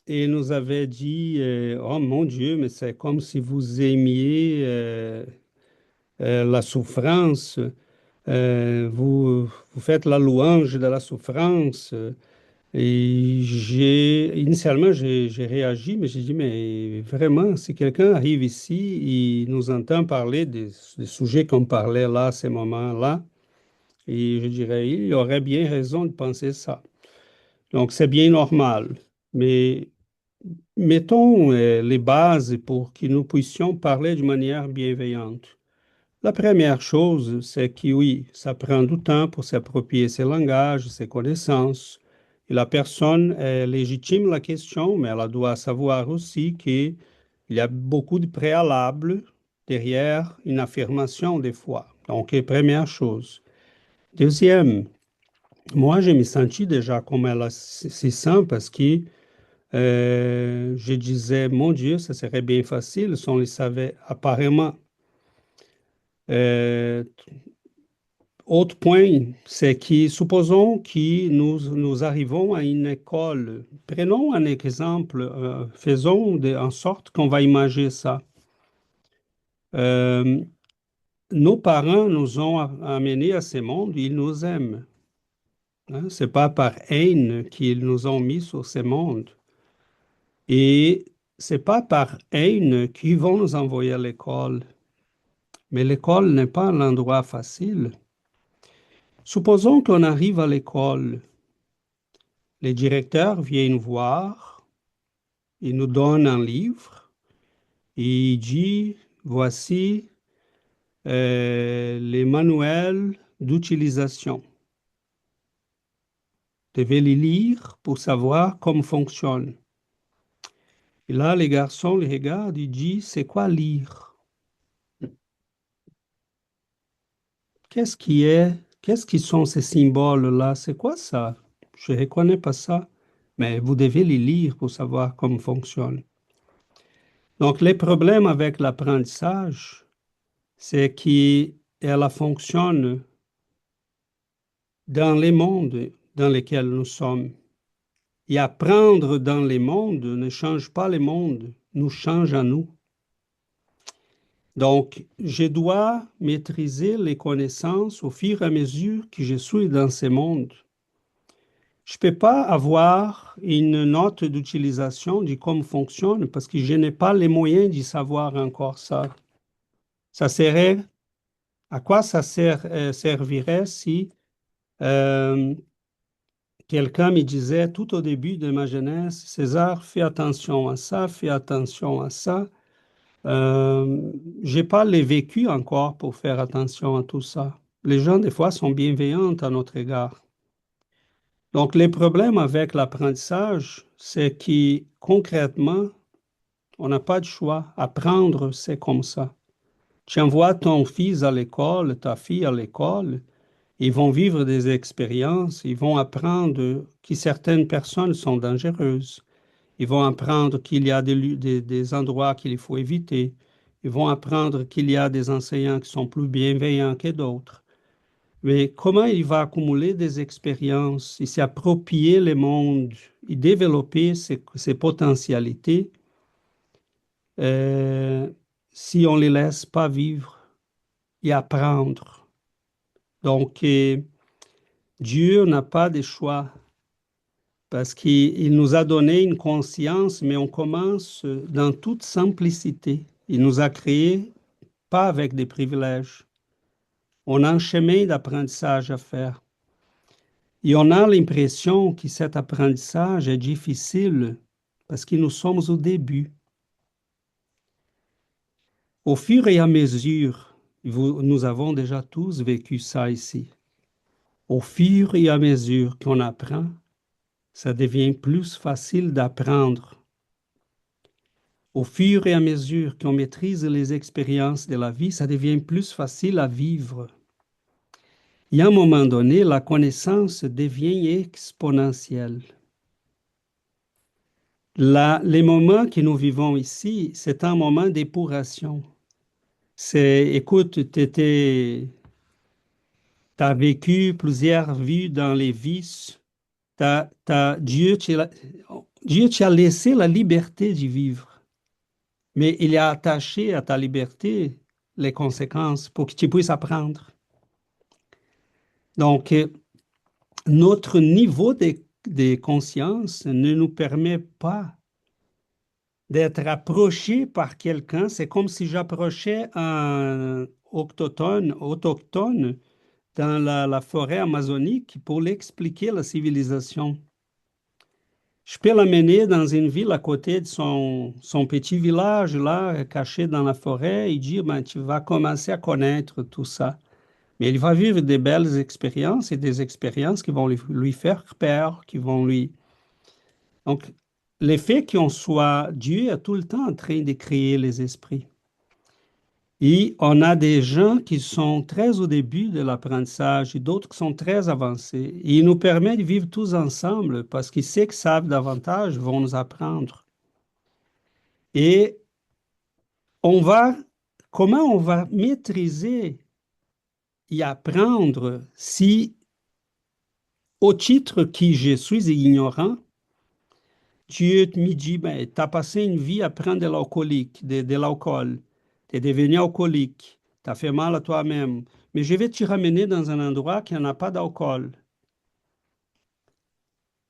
[SPEAKER 4] il nous avait dit, oh mon Dieu, mais c'est comme si vous aimiez la souffrance. Vous faites la louange de la souffrance. Et initialement, j'ai réagi, mais j'ai dit, mais vraiment, si quelqu'un arrive ici, il nous entend parler des sujets qu'on parlait là, à ces moments-là, et je dirais, il aurait bien raison de penser ça. Donc, c'est bien normal. Mais mettons les bases pour que nous puissions parler d'une manière bienveillante. La première chose, c'est que oui, ça prend du temps pour s'approprier ses langages, ses connaissances. Et la personne est légitime la question, mais elle doit savoir aussi qu'il y a beaucoup de préalables derrière une affirmation des fois. Donc, première chose. Deuxième, moi, je me sentis déjà comme elle se sent parce que je disais, mon Dieu, ça serait bien facile si on le savait apparemment. Euh, Autre point, c'est que supposons que nous arrivons à une école. Prenons un exemple, faisons en sorte qu'on va imaginer ça. Euh, Nos parents nous ont amenés à ce monde, ils nous aiment. Hein. C'est pas par haine qu'ils nous ont mis sur ce monde. Et c'est pas par haine qu'ils vont nous envoyer à l'école. Mais l'école n'est pas l'endroit facile. Supposons qu'on arrive à l'école. Les directeurs viennent voir, ils nous donnent un livre et il dit, voici les manuels d'utilisation. Vous devez les lire pour savoir comment fonctionne. Et là, les garçons les regardent, ils disent, c'est quoi lire? Qu'est-ce qui sont ces symboles-là? C'est quoi ça? Je ne reconnais pas ça. Mais vous devez les lire pour savoir comment fonctionne. Donc, les problèmes avec l'apprentissage, c'est qu'elle fonctionne dans les mondes dans lesquels nous sommes. Et apprendre dans les mondes ne change pas les mondes, nous change à nous. Donc, je dois maîtriser les connaissances au fur et à mesure que je suis dans ces mondes. Je ne peux pas avoir une note d'utilisation de comment fonctionne parce que je n'ai pas les moyens de savoir encore ça. Ça serait, à quoi ça servirait si quelqu'un me disait tout au début de ma jeunesse, César, fais attention à ça, fais attention à ça. J'ai pas les vécu encore pour faire attention à tout ça. Les gens, des fois, sont bienveillants à notre égard. Donc, les problèmes avec l'apprentissage, c'est que concrètement, on n'a pas de choix. Apprendre, c'est comme ça. Tu envoies ton fils à l'école, ta fille à l'école, ils vont vivre des expériences, ils vont apprendre que certaines personnes sont dangereuses, ils vont apprendre qu'il y a des endroits qu'il faut éviter, ils vont apprendre qu'il y a des enseignants qui sont plus bienveillants que d'autres. Mais comment il va accumuler des expériences, il s'approprier le monde, il développer ses potentialités euh, si on ne les laisse pas vivre et apprendre. Donc, Dieu n'a pas de choix parce qu'il nous a donné une conscience, mais on commence dans toute simplicité. Il nous a créés pas avec des privilèges. On a un chemin d'apprentissage à faire. Et on a l'impression que cet apprentissage est difficile parce que nous sommes au début. Au fur et à mesure, nous avons déjà tous vécu ça ici. Au fur et à mesure qu'on apprend, ça devient plus facile d'apprendre. Au fur et à mesure qu'on maîtrise les expériences de la vie, ça devient plus facile à vivre. Et à un moment donné, la connaissance devient exponentielle. Les moments que nous vivons ici, c'est un moment d'épuration. Écoute, tu as vécu plusieurs vies dans les vices. Dieu t'a laissé la liberté de vivre, mais il a attaché à ta liberté les conséquences pour que tu puisses apprendre. Donc, notre niveau de conscience ne nous permet pas d'être approché par quelqu'un. C'est comme si j'approchais un autochtone dans la forêt amazonique pour l'expliquer la civilisation. Je peux l'amener dans une ville à côté de son petit village, là, caché dans la forêt, et dire, ben, tu vas commencer à connaître tout ça. Mais il va vivre des belles expériences et des expériences qui vont lui faire peur, qui vont lui... Donc, l'effet qu'on soit, Dieu est tout le temps en train de créer les esprits. Et on a des gens qui sont très au début de l'apprentissage et d'autres qui sont très avancés. Et il nous permet de vivre tous ensemble parce qu'ils ceux qui savent davantage vont nous apprendre. Et comment on va maîtriser et apprendre si, au titre que je suis ignorant, Dieu me dit, ben, tu as passé une vie à prendre de l'alcoolique, de l'alcool, tu es devenu alcoolique, tu as fait mal à toi-même, mais je vais te ramener dans un endroit qui n'a pas d'alcool.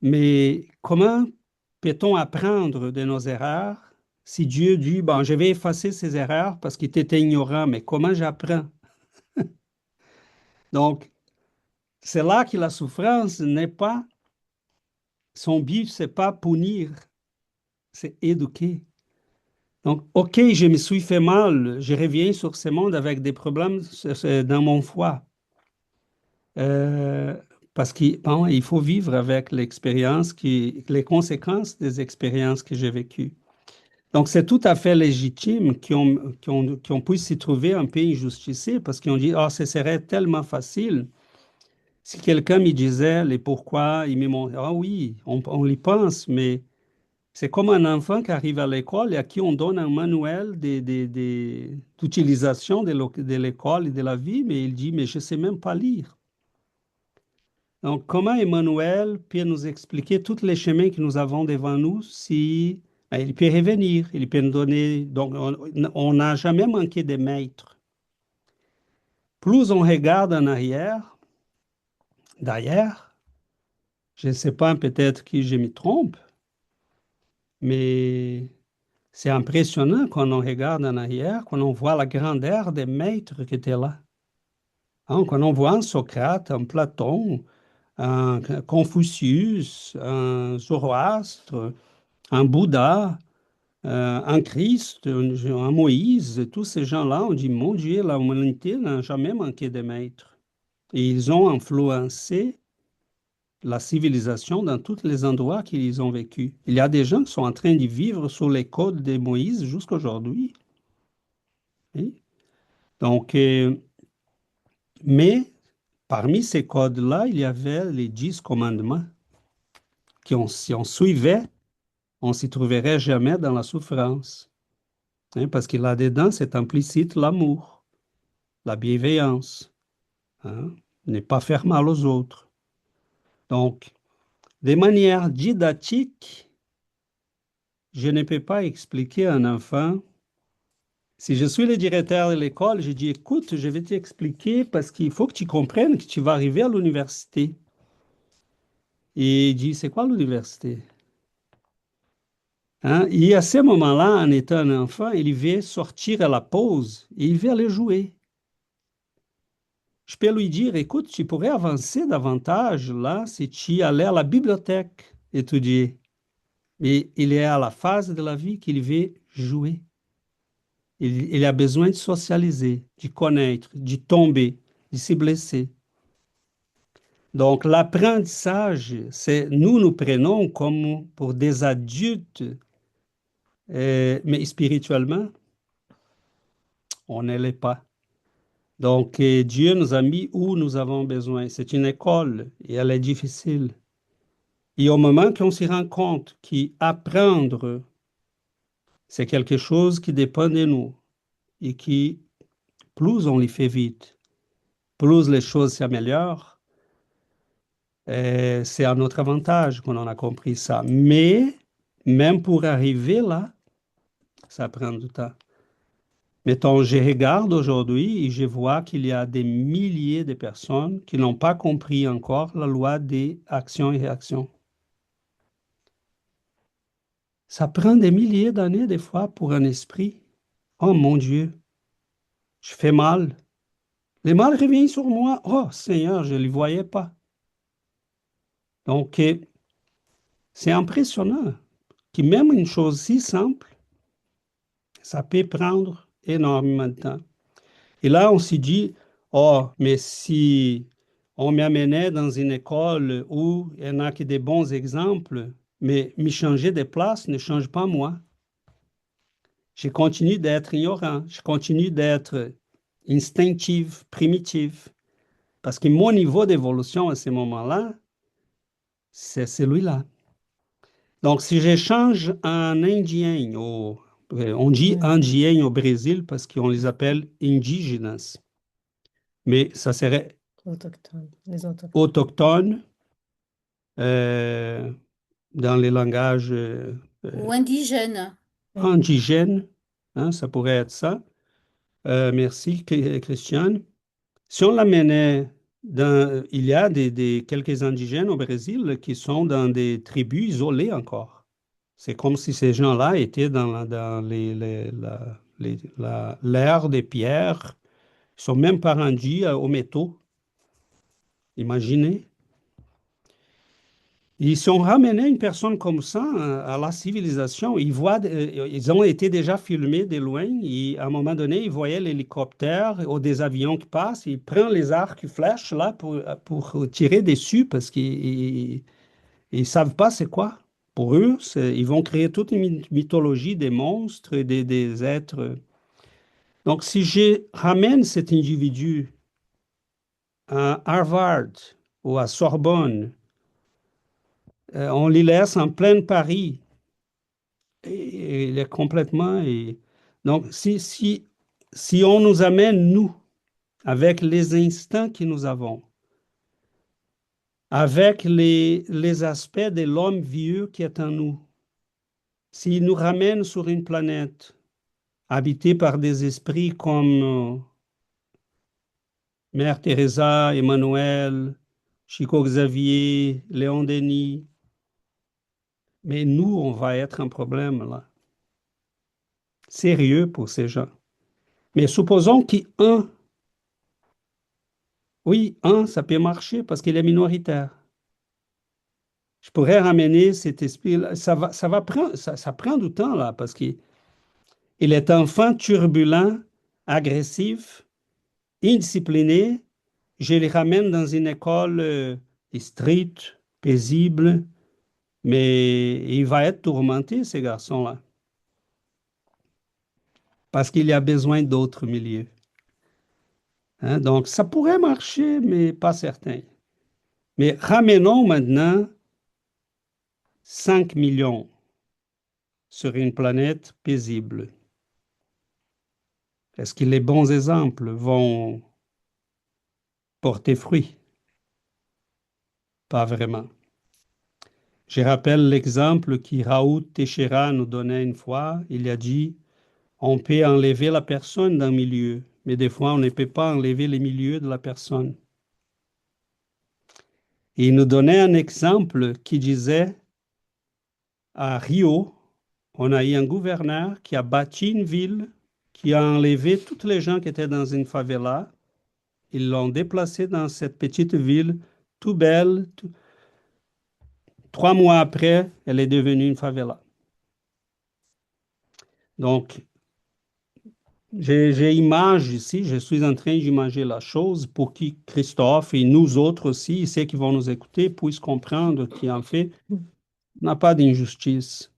[SPEAKER 4] Mais comment peut-on apprendre de nos erreurs si Dieu dit, bon, je vais effacer ces erreurs parce qu'il était ignorant, mais comment j'apprends? Donc, c'est là que la souffrance n'est pas, son but, c'est pas punir, c'est éduquer. Donc, OK, je me suis fait mal, je reviens sur ce monde avec des problèmes dans mon foie. Parce qu'il bon, il faut vivre avec l'expérience, les conséquences des expériences que j'ai vécues. Donc, c'est tout à fait légitime qu'on puisse s'y trouver un peu injustifié parce qu'on dit, ah, ce serait tellement facile. Si quelqu'un me disait les pourquoi, il me montre, ah oui, on y pense, mais c'est comme un enfant qui arrive à l'école et à qui on donne un manuel d'utilisation de l'école et de la vie, mais il dit, mais je ne sais même pas lire. Donc, comment Emmanuel peut nous expliquer tous les chemins que nous avons devant nous si il peut revenir, il peut nous donner. Donc, on n'a jamais manqué de maîtres. Plus on regarde en arrière, d'ailleurs, je ne sais pas, peut-être que je me trompe, mais c'est impressionnant quand on regarde en arrière, quand on voit la grandeur des maîtres qui étaient là. Hein, quand on voit un Socrate, un Platon, un Confucius, un Zoroastre, un Bouddha, un Christ, un Moïse, tous ces gens-là, on dit, mon Dieu, la humanité n'a jamais manqué de maîtres. Et ils ont influencé la civilisation dans tous les endroits qu'ils ont vécu. Il y a des gens qui sont en train de vivre sous les codes de Moïse jusqu'à aujourd'hui. Oui. Donc, mais parmi ces codes-là, il y avait les 10 commandements si on suivait, on ne s'y trouverait jamais dans la souffrance. Hein, parce que là-dedans, c'est implicite l'amour, la bienveillance, hein, ne pas faire mal aux autres. Donc, de manière didactique, je ne peux pas expliquer à un enfant. Si je suis le directeur de l'école, je dis, écoute, je vais t'expliquer parce qu'il faut que tu comprennes que tu vas arriver à l'université. Et il dit, c'est quoi l'université? Hein? Et à ce moment-là, en étant un enfant, il veut sortir à la pause et il veut aller jouer. Je peux lui dire, écoute, tu pourrais avancer davantage là si tu allais à la bibliothèque étudier. Mais il est à la phase de la vie qu'il veut jouer. Il a besoin de socialiser, de connaître, de tomber, de se blesser. Donc, l'apprentissage, c'est nous prenons comme pour des adultes, mais spirituellement, on ne l'est pas. Donc, Dieu nous a mis où nous avons besoin. C'est une école et elle est difficile. Et au moment qu'on se rend compte qu'apprendre, c'est quelque chose qui dépend de nous et qui, plus on le fait vite, plus les choses s'améliorent, c'est à notre avantage qu'on en a compris ça. Mais même pour arriver là, ça prend du temps. Mettons, je regarde aujourd'hui et je vois qu'il y a des milliers de personnes qui n'ont pas compris encore la loi des actions et réactions. Ça prend des milliers d'années des fois pour un esprit. Oh mon Dieu, je fais mal. Les mal reviennent sur moi. Oh Seigneur, je ne les voyais pas. Donc, c'est impressionnant que même une chose si simple, ça peut prendre énormément de temps. Et là, on s'est dit, oh, mais si on m'amenait dans une école où il n'y en a que des bons exemples, mais me changer de place ne change pas moi. Je continue d'être ignorant, je continue d'être instinctif, primitif, parce que mon niveau d'évolution à ce moment-là, c'est celui-là. Donc, si j'échange en indien, on dit indien au Brésil parce qu'on les appelle indígenas, mais ça serait
[SPEAKER 1] Autochtone, les autochtones.
[SPEAKER 4] autochtone dans les langages
[SPEAKER 2] Ou indigène.
[SPEAKER 4] indigènes, hein, ça pourrait être ça. Merci, Christiane. Si on l'amenait il y a quelques indigènes au Brésil qui sont dans des tribus isolées encore. C'est comme si ces gens-là étaient dans l'ère des pierres. Ils sont même pas rendus aux métaux. Imaginez. Ils sont ramenés une personne comme ça à la civilisation. Ils ont été déjà filmés de loin et à un moment donné, ils voyaient l'hélicoptère ou des avions qui passent. Ils prennent les arcs et flèches là pour tirer dessus parce qu'ils ne savent pas c'est quoi. Pour eux, ils vont créer toute une mythologie des monstres, des êtres. Donc, si je ramène cet individu à Harvard ou à Sorbonne, on les laisse en plein Paris. Et il est complètement. Donc, si on nous amène, nous, avec les instincts que nous avons, avec les aspects de l'homme vieux qui est en nous, s'il nous ramène sur une planète habitée par des esprits comme Mère Teresa, Emmanuel, Chico Xavier, Léon Denis, mais nous, on va être un problème là. Sérieux pour ces gens. Mais supposons qu'un, oui, ça peut marcher parce qu'il est minoritaire. Je pourrais ramener cet esprit-là. Ça prend du temps là parce qu'il est enfant turbulent, agressif, indiscipliné. Je le ramène dans une école stricte, paisible, mais il va être tourmenté, ces garçons-là, parce qu'il y a besoin d'autres milieux. Hein? Donc, ça pourrait marcher, mais pas certain. Mais ramenons maintenant 5 millions sur une planète paisible. Est-ce que les bons exemples vont porter fruit? Pas vraiment. Je rappelle l'exemple que Raoult Teixeira nous donnait une fois. Il a dit, on peut enlever la personne d'un milieu, mais des fois, on ne peut pas enlever les milieux de la personne. Et il nous donnait un exemple qui disait, à Rio, on a eu un gouverneur qui a bâti une ville, qui a enlevé toutes les gens qui étaient dans une favela. Ils l'ont déplacée dans cette petite ville, tout belle. 3 mois après, elle est devenue une favela. Donc, j'ai image ici, je suis en train d'imaginer la chose pour que Christophe et nous autres aussi, ceux qui vont nous écouter, puissent comprendre qu'en fait, n'a pas d'injustice.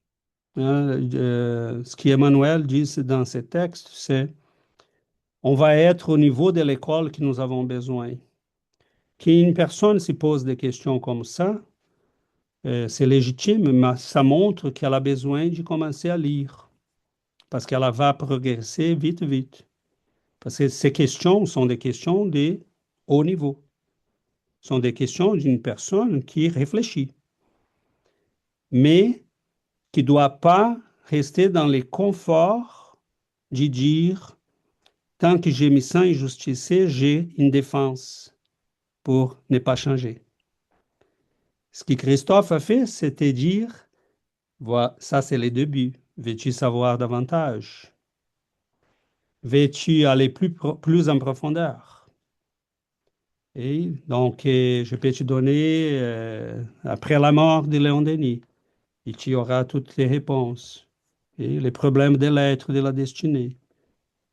[SPEAKER 4] Hein. Ce qu'Emmanuel dit dans ces textes, c'est on va être au niveau de l'école que nous avons besoin. Qu'une personne se pose des questions comme ça, c'est légitime, mais ça montre qu'elle a besoin de commencer à lire, parce qu'elle va progresser vite, vite. Parce que ces questions sont des questions de haut niveau, sont des questions d'une personne qui réfléchit, mais qui ne doit pas rester dans les conforts de dire, tant que je me sens injustifié, j'ai une défense pour ne pas changer. Ce que Christophe a fait, c'était dire, voilà, ça c'est le début. Veux-tu savoir davantage? Veux-tu aller plus en profondeur? Et donc, je peux te donner, après la mort de Léon Denis, et tu auras toutes les réponses. Et les problèmes de l'être, de la destinée,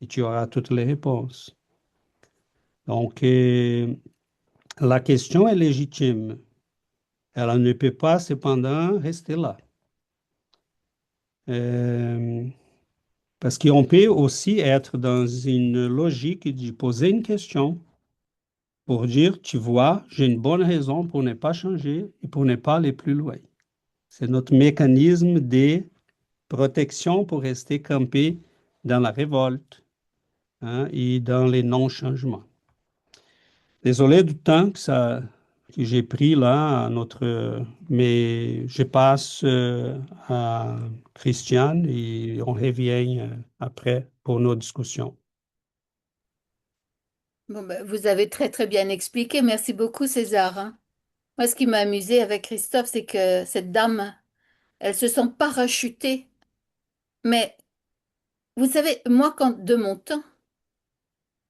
[SPEAKER 4] et tu auras toutes les réponses. Donc, la question est légitime. Elle ne peut pas cependant rester là. Parce qu'on peut aussi être dans une logique de poser une question pour dire, tu vois, j'ai une bonne raison pour ne pas changer et pour ne pas aller plus loin. C'est notre mécanisme de protection pour rester campé dans la révolte, hein, et dans les non-changements. Désolé du temps que j'ai pris là, mais je passe à Christiane et on revient après pour nos discussions.
[SPEAKER 2] Bon, ben, vous avez très très bien expliqué. Merci beaucoup, César, hein. Moi, ce qui m'a amusé avec Christophe, c'est que cette dame, elle se sent parachutée. Mais vous savez, moi, quand de mon temps,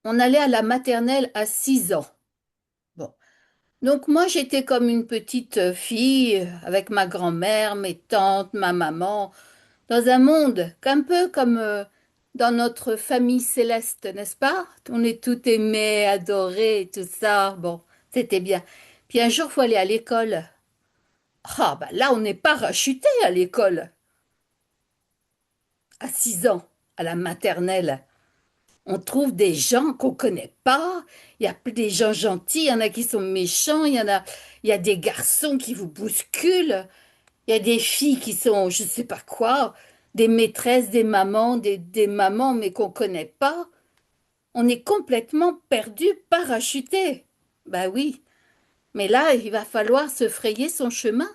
[SPEAKER 2] on allait à la maternelle à 6 ans. Bon. Donc moi, j'étais comme une petite fille avec ma grand-mère, mes tantes, ma maman, dans un monde un peu comme dans notre famille céleste, n'est-ce pas? On est tout aimé, adoré, tout ça. Bon, c'était bien. Puis un jour, il faut aller à l'école. Ah, bah là, on n'est pas rachuté à l'école. À 6 ans, à la maternelle. On trouve des gens qu'on connaît pas. Il y a des gens gentils, il y en a qui sont méchants, il y a des garçons qui vous bousculent, il y a des filles qui sont, je ne sais pas quoi, des maîtresses, des mamans, mais qu'on connaît pas. On est complètement perdu, parachuté. Bah oui. Mais là, il va falloir se frayer son chemin.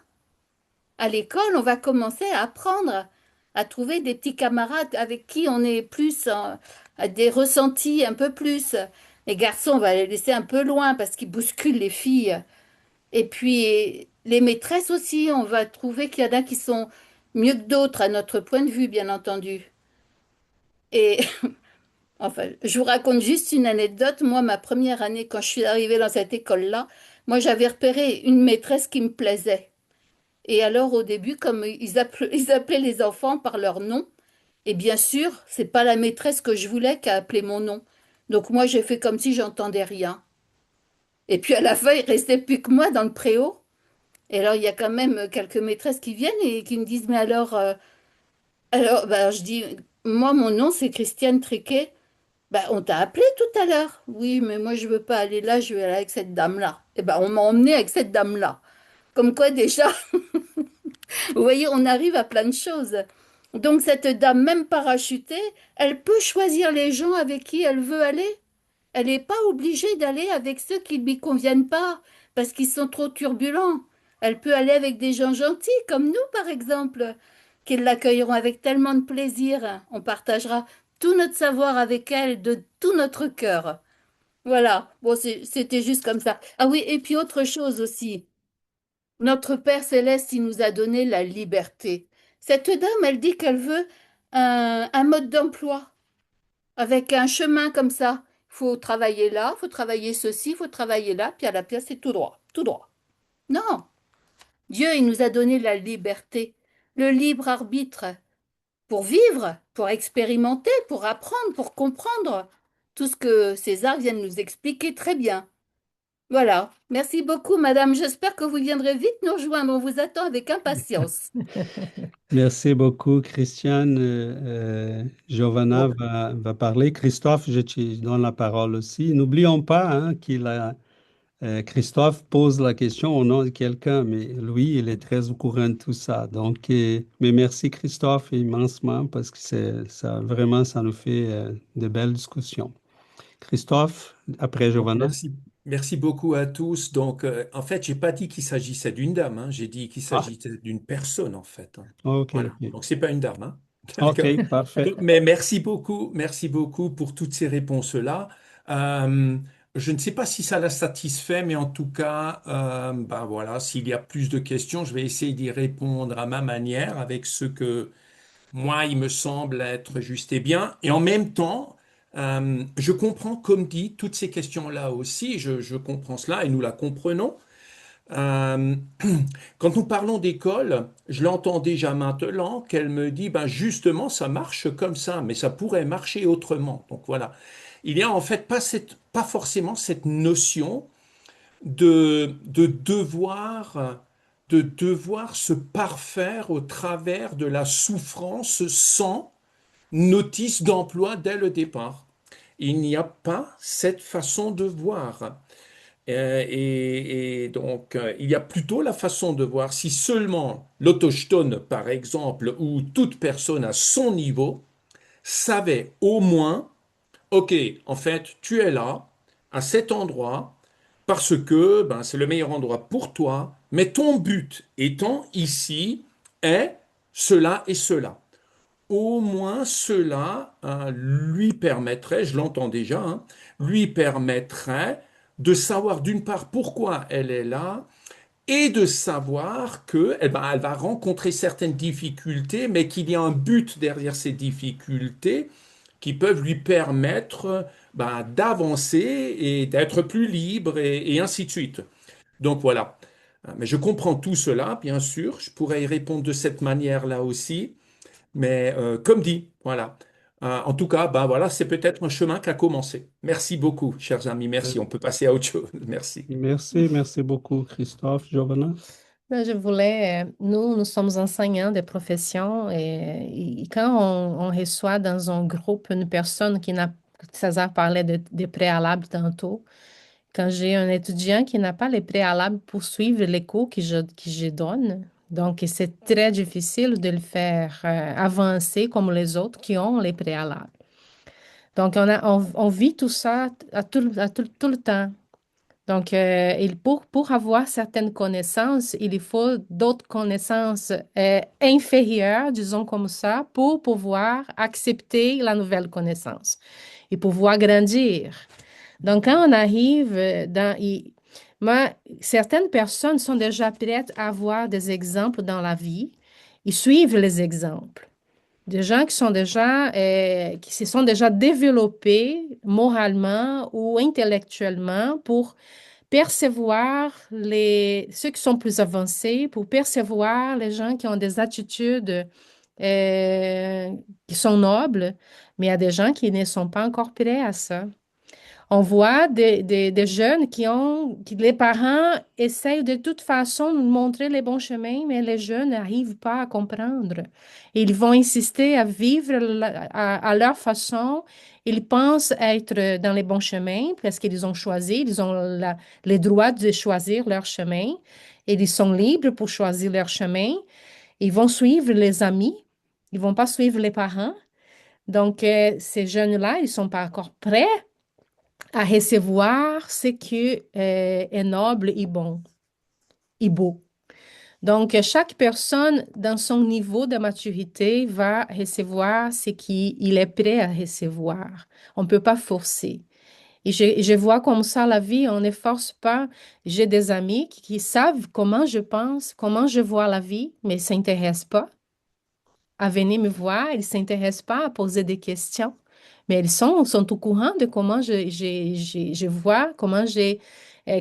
[SPEAKER 2] À l'école, on va commencer à apprendre à trouver des petits camarades avec qui on est plus à des ressentis un peu plus. Les garçons, on va les laisser un peu loin parce qu'ils bousculent les filles. Et puis les maîtresses aussi, on va trouver qu'il y en a qui sont mieux que d'autres à notre point de vue, bien entendu. Et enfin, je vous raconte juste une anecdote. Moi, ma première année, quand je suis arrivée dans cette école-là, moi, j'avais repéré une maîtresse qui me plaisait. Et alors, au début, comme ils appelaient les enfants par leur nom, et bien sûr, c'est pas la maîtresse que je voulais qui a appelé mon nom. Donc moi, j'ai fait comme si j'entendais rien. Et puis à la fin, il restait plus que moi dans le préau. Et alors, il y a quand même quelques maîtresses qui viennent et qui me disent, mais alors, bah, je dis, moi, mon nom, c'est Christiane Triquet. Bah, on t'a appelé tout à l'heure. Oui, mais moi, je veux pas aller là, je vais aller avec cette dame-là. Et ben, on m'a emmené avec cette dame-là. Comme quoi, déjà, vous voyez, on arrive à plein de choses. Donc cette dame, même parachutée, elle peut choisir les gens avec qui elle veut aller. Elle n'est pas obligée d'aller avec ceux qui ne lui conviennent pas, parce qu'ils sont trop turbulents. Elle peut aller avec des gens gentils, comme nous, par exemple, qui l'accueilleront avec tellement de plaisir. On partagera tout notre savoir avec elle de tout notre cœur. Voilà, bon, c'était juste comme ça. Ah oui, et puis autre chose aussi. Notre Père céleste, il nous a donné la liberté. Cette dame, elle dit qu'elle veut un mode d'emploi avec un chemin comme ça. Il faut travailler là, il faut travailler ceci, il faut travailler là, puis à la pièce, c'est tout droit, tout droit. Non, Dieu, il nous a donné la liberté, le libre arbitre pour vivre, pour expérimenter, pour apprendre, pour comprendre tout ce que César vient de nous expliquer très bien. Voilà. Merci beaucoup, madame. J'espère que vous viendrez vite nous rejoindre. On vous attend avec impatience.
[SPEAKER 4] Merci beaucoup, Christiane. Giovanna
[SPEAKER 3] Bon,
[SPEAKER 4] va parler. Christophe, je te donne la parole aussi. N'oublions pas hein, Christophe pose la question au nom de quelqu'un, mais lui, il est très au courant de tout ça. Donc, mais merci Christophe immensement parce que ça, vraiment, ça nous fait de belles discussions. Christophe, après
[SPEAKER 3] donc,
[SPEAKER 4] Giovanna.
[SPEAKER 3] merci beaucoup à tous. Donc, en fait, j'ai pas dit qu'il s'agissait d'une dame, hein. J'ai dit qu'il
[SPEAKER 4] Ah,
[SPEAKER 3] s'agissait d'une personne, en fait, hein.
[SPEAKER 4] ok,
[SPEAKER 3] Voilà.
[SPEAKER 4] ok.
[SPEAKER 3] Donc, c'est pas une dame, hein.
[SPEAKER 4] Ok,
[SPEAKER 3] D'accord.
[SPEAKER 4] parfait.
[SPEAKER 3] Mais merci beaucoup pour toutes ces réponses-là. Euh, je ne sais pas si ça la satisfait, mais en tout cas, ben voilà, s'il y a plus de questions, je vais essayer d'y répondre à ma manière avec ce que moi, il me semble être juste et bien. Et en même temps, je comprends, comme dit, toutes ces questions-là aussi. Je comprends cela et nous la comprenons. Euh, Quand nous parlons d'école, je l'entends déjà maintenant qu'elle me dit, ben justement, ça marche comme ça, mais ça pourrait marcher autrement. Donc voilà. Il y a en fait pas forcément cette notion de devoir se parfaire au travers de la souffrance sans notice d'emploi dès le départ. Il n'y a pas cette façon de voir. Et donc, il y a plutôt la façon de voir si seulement l'autochtone, par exemple, ou toute personne à son niveau, savait au moins, OK, en fait, tu es là, à cet endroit, parce que ben, c'est le meilleur endroit pour toi, mais ton but étant ici est cela et cela. Au moins cela lui permettrait, je l'entends déjà, hein, lui permettrait de savoir d'une part pourquoi elle est là et de savoir que eh ben, elle va rencontrer certaines difficultés, mais qu'il y a un but derrière ces difficultés qui peuvent lui permettre ben, d'avancer et d'être plus libre et ainsi de suite. Donc voilà. Mais je comprends tout cela, bien sûr. Je pourrais y répondre de cette manière-là aussi. Mais comme dit, voilà. En tout cas, ben voilà, c'est peut-être un chemin qui a commencé. Merci beaucoup, chers amis. Merci. On peut passer à autre chose. Merci.
[SPEAKER 4] Merci beaucoup, Christophe. Giovanna.
[SPEAKER 1] Ben, je voulais, nous sommes enseignants de profession et quand on reçoit dans un groupe une personne qui n'a, César parlait de préalables tantôt, quand j'ai un étudiant qui n'a pas les préalables pour suivre les cours que je donne, donc c'est très difficile de le faire avancer comme les autres qui ont les préalables. Donc on vit tout ça tout le temps. Donc, pour avoir certaines connaissances, il faut d'autres connaissances inférieures, disons comme ça, pour pouvoir accepter la nouvelle connaissance et pouvoir grandir. Donc, quand on arrive moi, certaines personnes sont déjà prêtes à avoir des exemples dans la vie. Ils suivent les exemples. Des gens qui sont déjà, qui se sont déjà développés moralement ou intellectuellement pour percevoir ceux qui sont plus avancés, pour percevoir les gens qui ont des attitudes qui sont nobles, mais il y a des gens qui ne sont pas encore prêts à ça. On voit des jeunes qui les parents essayent de toute façon de montrer les bons chemins, mais les jeunes n'arrivent pas à comprendre. Ils vont insister à vivre à leur façon. Ils pensent être dans les bons chemins parce qu'ils ont choisi, ils ont les droits de choisir leur chemin et ils sont libres pour choisir leur chemin. Ils vont suivre les amis, ils vont pas suivre les parents. Donc, ces jeunes-là, ils sont pas encore prêts à recevoir ce qui est noble et bon et beau. Donc, chaque personne, dans son niveau de maturité, va recevoir ce qu'il est prêt à recevoir. On ne peut pas forcer. Et je vois comme ça la vie, on ne force pas. J'ai des amis qui savent comment je pense, comment je vois la vie, mais ne s'intéressent pas. à venir me voir, ils ne s'intéressent pas à poser des questions, mais ils sont au courant de comment je vois,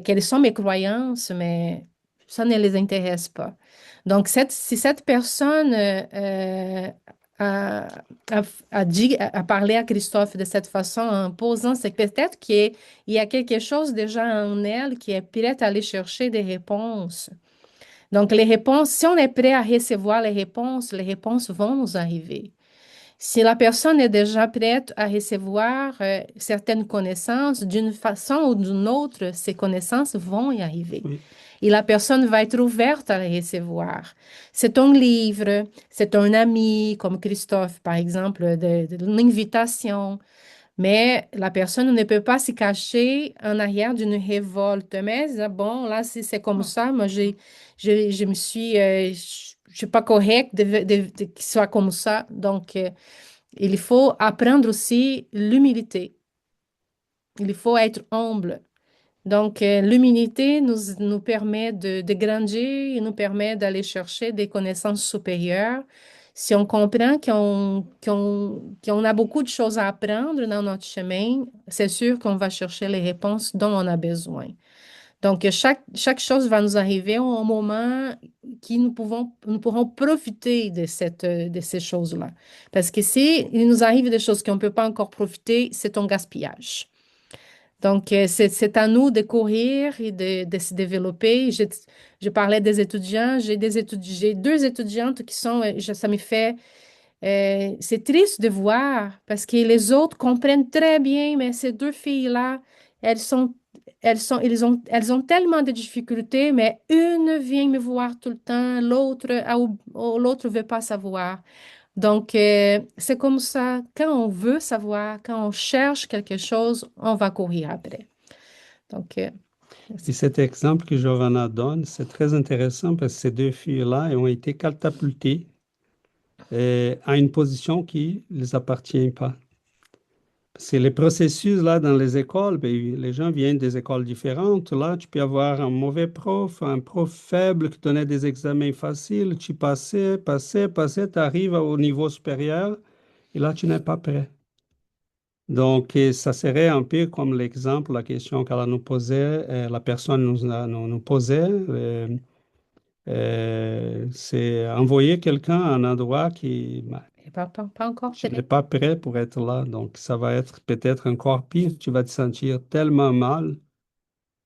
[SPEAKER 1] quelles sont mes croyances, mais ça ne les intéresse pas. Donc, si cette personne a, a, a parlé à Christophe de cette façon en posant, c'est peut-être qu'il y a quelque chose déjà en elle qui est prête à aller chercher des réponses. Donc, les réponses, si on est prêt à recevoir les réponses vont nous arriver. Si la personne est déjà prête à recevoir certaines connaissances, d'une façon ou d'une autre, ces connaissances vont y arriver.
[SPEAKER 4] Oui.
[SPEAKER 1] Et la personne va être ouverte à les recevoir. C'est un livre, c'est un ami, comme Christophe, par exemple, de l'invitation. Mais la personne ne peut pas se cacher en arrière d'une révolte. Mais bon, là, si c'est comme ça, moi, je me suis, je suis pas correcte de qu'il soit comme ça. Donc, il faut apprendre aussi l'humilité. Il faut être humble. Donc, l'humilité nous permet de grandir, et nous permet d'aller chercher des connaissances supérieures. Si on comprend qu'on a beaucoup de choses à apprendre dans notre chemin, c'est sûr qu'on va chercher les réponses dont on a besoin. Donc, chaque chose va nous arriver au moment qui nous pourrons profiter de ces choses-là. Parce que si il nous arrive des choses qu'on ne peut pas encore profiter, c'est un gaspillage. Donc, c'est à nous de courir et de se développer. Je parlais des étudiants, j'ai deux étudiantes qui sont, ça me fait, c'est triste de voir parce que les autres comprennent très bien, mais ces deux filles-là, elles ont tellement de difficultés, mais une vient me voir tout le temps, l'autre veut pas savoir. Donc, c'est comme ça, quand on veut savoir, quand on cherche quelque chose, on va courir après. Donc,
[SPEAKER 4] Et cet exemple que Giovanna donne, c'est très intéressant parce que ces deux filles-là ont été catapultées à une position qui ne les appartient pas. C'est les processus là dans les écoles, ben, les gens viennent des écoles différentes. Là, tu peux avoir un prof faible qui donnait des examens faciles, tu passais, tu arrives au niveau supérieur et là, tu n'es pas prêt. Donc, ça serait un peu comme l'exemple, la question qu'elle nous posait, la personne nous posait, c'est envoyer quelqu'un à un endroit qui, ben,
[SPEAKER 1] pas encore
[SPEAKER 4] je n'ai
[SPEAKER 1] prêt.
[SPEAKER 4] pas prêt pour être là. Donc, ça va être peut-être encore pire. Tu vas te sentir tellement mal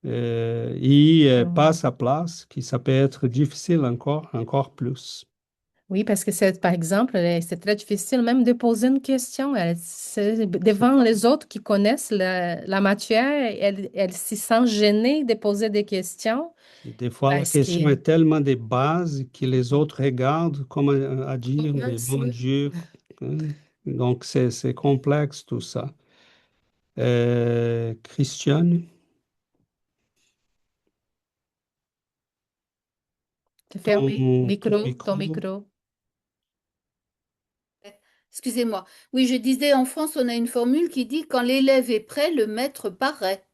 [SPEAKER 4] et pas à sa place, que ça peut être difficile encore plus.
[SPEAKER 1] Oui, parce que par exemple, c'est très difficile même de poser une question. Devant les autres qui connaissent la matière, elle se sent gênée de poser des questions
[SPEAKER 4] Des fois, la
[SPEAKER 1] parce
[SPEAKER 4] question
[SPEAKER 1] que,
[SPEAKER 4] est tellement de base que les autres regardent comme à dire, mais mon
[SPEAKER 1] oui,
[SPEAKER 4] Dieu. hein. Donc, c'est complexe tout ça. Christiane,
[SPEAKER 1] te fermer,
[SPEAKER 4] ton
[SPEAKER 1] ton
[SPEAKER 4] micro.
[SPEAKER 1] micro.
[SPEAKER 2] Excusez-moi. Oui, je disais, en France, on a une formule qui dit quand l'élève est prêt, le maître paraît.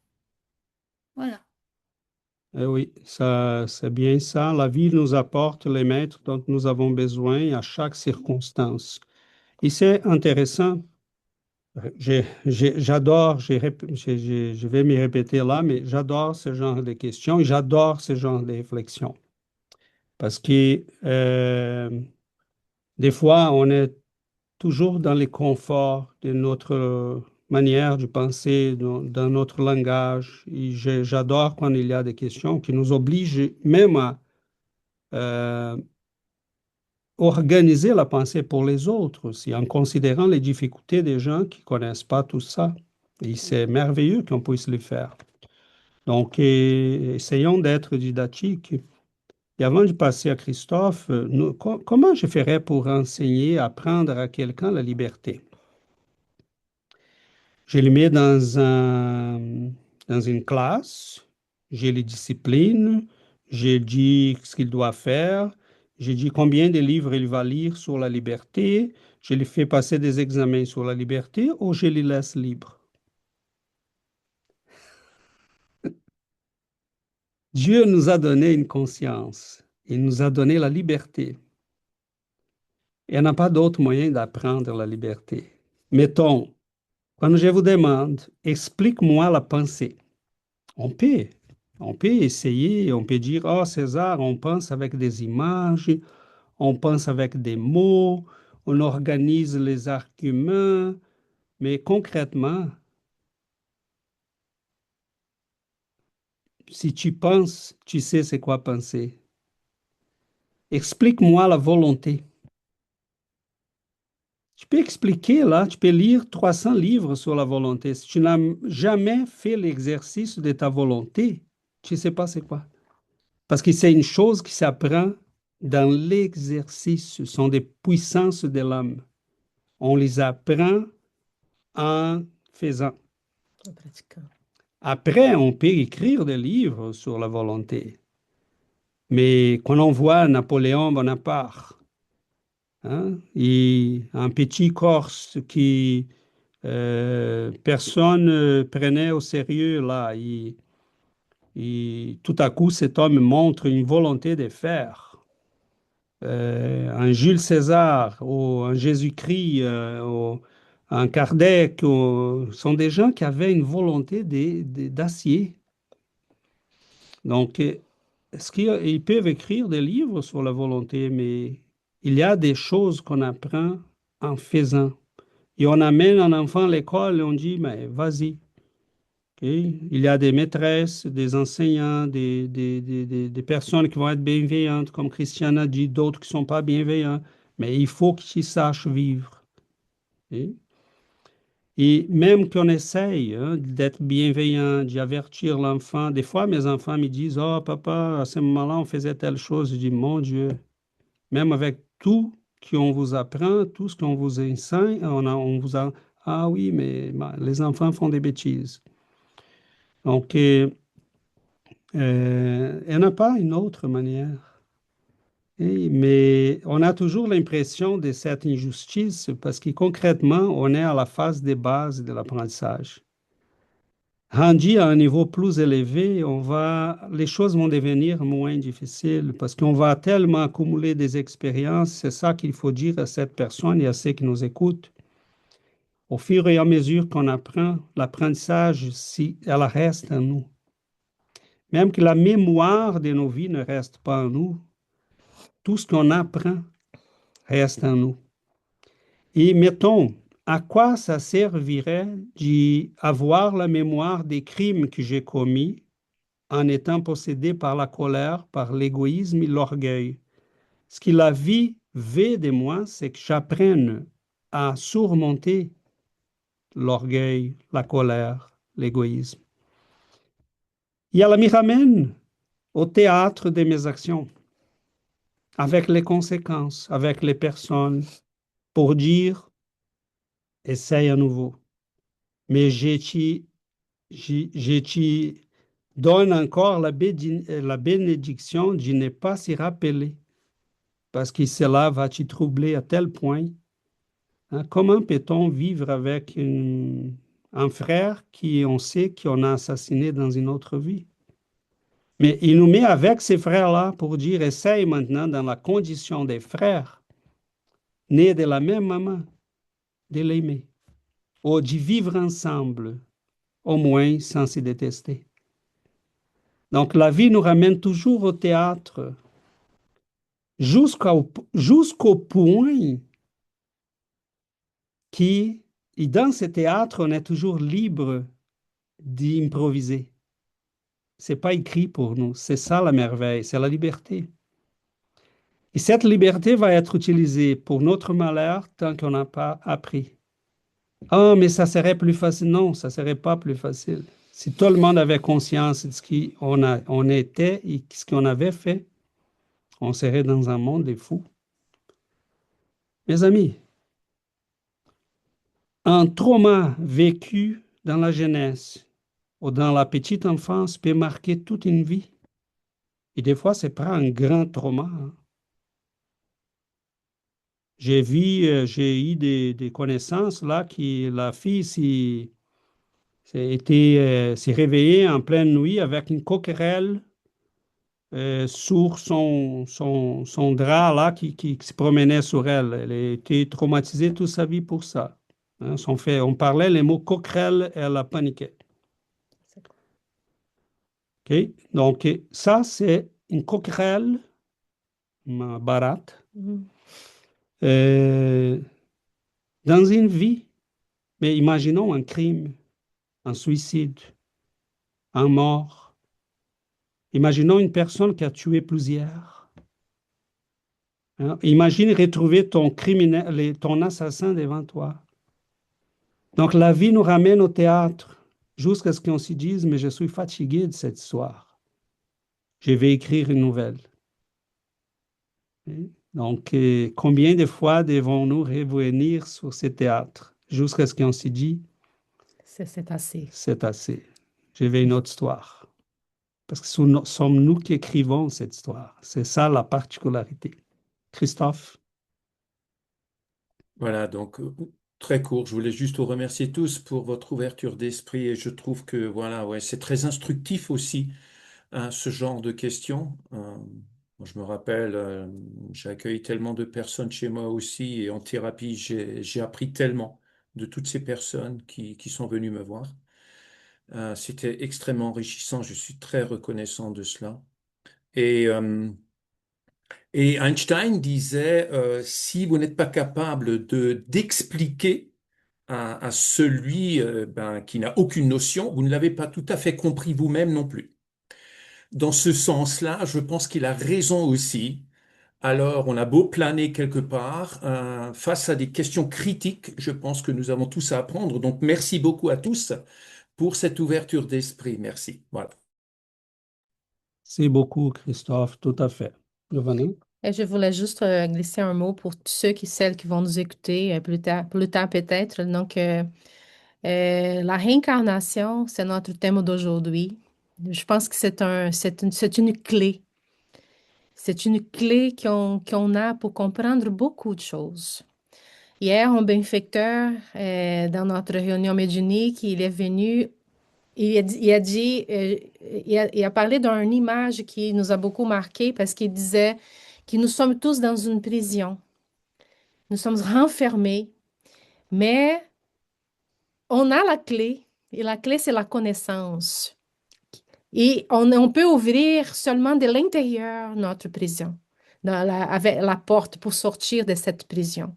[SPEAKER 2] Voilà.
[SPEAKER 4] Oui, ça, c'est bien ça. La vie nous apporte les maîtres dont nous avons besoin à chaque circonstance. Et c'est intéressant. J'adore, je vais m'y répéter là, mais j'adore ce genre de questions, j'adore ce genre de réflexions. Parce que des fois, on est toujours dans les conforts de notre manière de penser, dans notre langage. Et j'adore quand il y a des questions qui nous obligent même à euh, organiser la pensée pour les autres aussi, en considérant les difficultés des gens qui ne connaissent pas tout ça. Et c'est merveilleux qu'on puisse le faire. Donc, essayons d'être didactiques. Et avant de passer à Christophe, comment je ferais pour enseigner, apprendre à quelqu'un la liberté? Je le mets dans une classe, je les discipline, je dis ce qu'il doit faire, je dis combien de livres il va lire sur la liberté, je lui fais passer des examens sur la liberté ou je les laisse libres. Dieu nous a donné une conscience, il nous a donné la liberté. Il n'y en a pas d'autre moyen d'apprendre la liberté. Mettons, quand je vous demande, explique-moi la pensée, on peut. On peut essayer, on peut dire, oh César, on pense avec des images, on pense avec des mots, on organise les arguments, mais concrètement, si tu penses, tu sais c'est quoi penser. Explique-moi la volonté. Tu peux expliquer là, tu peux lire 300 livres sur la volonté. Si tu n'as jamais fait l'exercice de ta volonté, tu ne sais pas c'est quoi. Parce que c'est une chose qui s'apprend dans l'exercice. Ce sont des puissances de l'âme. On les apprend en faisant.
[SPEAKER 1] En pratiquant.
[SPEAKER 4] Après, on peut écrire des livres sur la volonté. Mais quand on voit Napoléon Bonaparte, hein, un petit Corse qui personne ne prenait au sérieux là, tout à coup, cet homme montre une volonté de faire. Un Jules César ou un Jésus-Christ ou un Kardec sont des gens qui avaient une volonté d'acier. Donc, est-ce qu'ils peuvent écrire des livres sur la volonté, mais il y a des choses qu'on apprend en faisant. Et on amène un enfant à l'école et on dit, mais vas-y. Ok? Il y a des maîtresses, des enseignants, des personnes qui vont être bienveillantes, comme Christiane a dit, d'autres qui ne sont pas bienveillants, mais il faut qu'ils sachent vivre. Ok? Et même qu'on essaye hein, d'être bienveillant, d'y avertir l'enfant, des fois mes enfants me disent, oh papa, à ce moment-là, on faisait telle chose. Je dis, mon Dieu, même avec tout qu'on vous apprend, tout ce qu'on vous enseigne, on vous a... Ah oui, mais les enfants font des bêtises. Donc, il n'y en a pas une autre manière. Mais on a toujours l'impression de cette injustice parce que concrètement, on est à la phase des bases de l'apprentissage. Rendu à un niveau plus élevé, les choses vont devenir moins difficiles parce qu'on va tellement accumuler des expériences. C'est ça qu'il faut dire à cette personne et à ceux qui nous écoutent. Au fur et à mesure qu'on apprend, l'apprentissage, si elle reste en nous. Même que la mémoire de nos vies ne reste pas en nous, tout ce qu'on apprend reste en nous. Et mettons, à quoi ça servirait d'avoir la mémoire des crimes que j'ai commis en étant possédé par la colère, par l'égoïsme et l'orgueil? Ce que la vie veut de moi, c'est que j'apprenne à surmonter l'orgueil, la colère, l'égoïsme. Et elle me ramène au théâtre de mes actions, avec les conséquences, avec les personnes, pour dire, essaye à nouveau. Mais je te donne encore la bénédiction de ne pas s'y rappeler, parce que cela va te troubler à tel point. Hein, comment peut-on vivre avec un frère qui on sait qu'on a assassiné dans une autre vie? Mais il nous met avec ces frères-là pour dire, essaye maintenant dans la condition des frères, nés de la même maman, de l'aimer, ou de vivre ensemble, au moins sans se détester. Donc la vie nous ramène toujours au théâtre, jusqu'au point qui, et dans ce théâtre, on est toujours libre d'improviser. C'est pas écrit pour nous. C'est ça la merveille, c'est la liberté. Et cette liberté va être utilisée pour notre malheur tant qu'on n'a pas appris. Ah, mais ça serait plus facile. Non, ça serait pas plus facile. Si tout le monde avait conscience de ce qu'on était et ce qu'on avait fait, on serait dans un monde de fous. Mes amis, un trauma vécu dans la jeunesse ou dans la petite enfance peut marquer toute une vie. Et des fois, c'est pas un grand trauma. Hein. J'ai eu des connaissances là qui la fille s'est réveillée en pleine nuit avec une coquerelle sur son drap là qui se promenait sur elle. Elle a été traumatisée toute sa vie pour ça. Hein, on parlait les mots coquerelle et elle a paniqué. OK? Donc, ça, c'est une coquerelle barate euh, dans une vie. Mais imaginons un crime, un suicide, un mort. Imaginons une personne qui a tué plusieurs. Hein? Imagine retrouver ton criminel, ton assassin devant toi. Donc la vie nous ramène au théâtre jusqu'à ce qu'on se dise, mais je suis fatigué de cette histoire. Je vais écrire une nouvelle. Donc combien de fois devons-nous revenir sur ce théâtre jusqu'à ce qu'on se dise,
[SPEAKER 1] C'est assez.
[SPEAKER 4] c'est assez. Je vais une autre histoire. Parce que sommes nous qui écrivons cette histoire. C'est ça la particularité. Christophe?
[SPEAKER 3] Voilà, donc très court. Je voulais juste vous remercier tous pour votre ouverture d'esprit et je trouve que voilà, ouais, c'est très instructif aussi, hein, ce genre de questions. Moi, je me rappelle, j'accueille tellement de personnes chez moi aussi et en thérapie, j'ai appris tellement de toutes ces personnes qui sont venues me voir. C'était extrêmement enrichissant. Je suis très reconnaissant de cela. Et, euh, et Einstein disait, si vous n'êtes pas capable d'expliquer à celui qui n'a aucune notion, vous ne l'avez pas tout à fait compris vous-même non plus. Dans ce sens-là, je pense qu'il a raison aussi. Alors, on a beau planer quelque part, face à des questions critiques, je pense que nous avons tous à apprendre. Donc, merci beaucoup à tous pour cette ouverture d'esprit. Merci. Voilà.
[SPEAKER 4] C'est beaucoup, Christophe, tout à fait. Giovanni?
[SPEAKER 1] Et je voulais juste glisser un mot pour tous ceux celles qui vont nous écouter plus tard peut-être. Donc, la réincarnation, c'est notre thème d'aujourd'hui. Je pense que c'est une clé. C'est une clé qu'on a pour comprendre beaucoup de choses. Hier, un bienfaiteur, dans notre réunion médiumnique, il est venu, il a dit, il a parlé d'une image qui nous a beaucoup marqué parce qu'il disait que nous sommes tous dans une prison. Nous sommes renfermés, mais on a la clé, et la clé, c'est la connaissance. Et on peut ouvrir seulement de l'intérieur notre prison, avec la porte pour sortir de cette prison.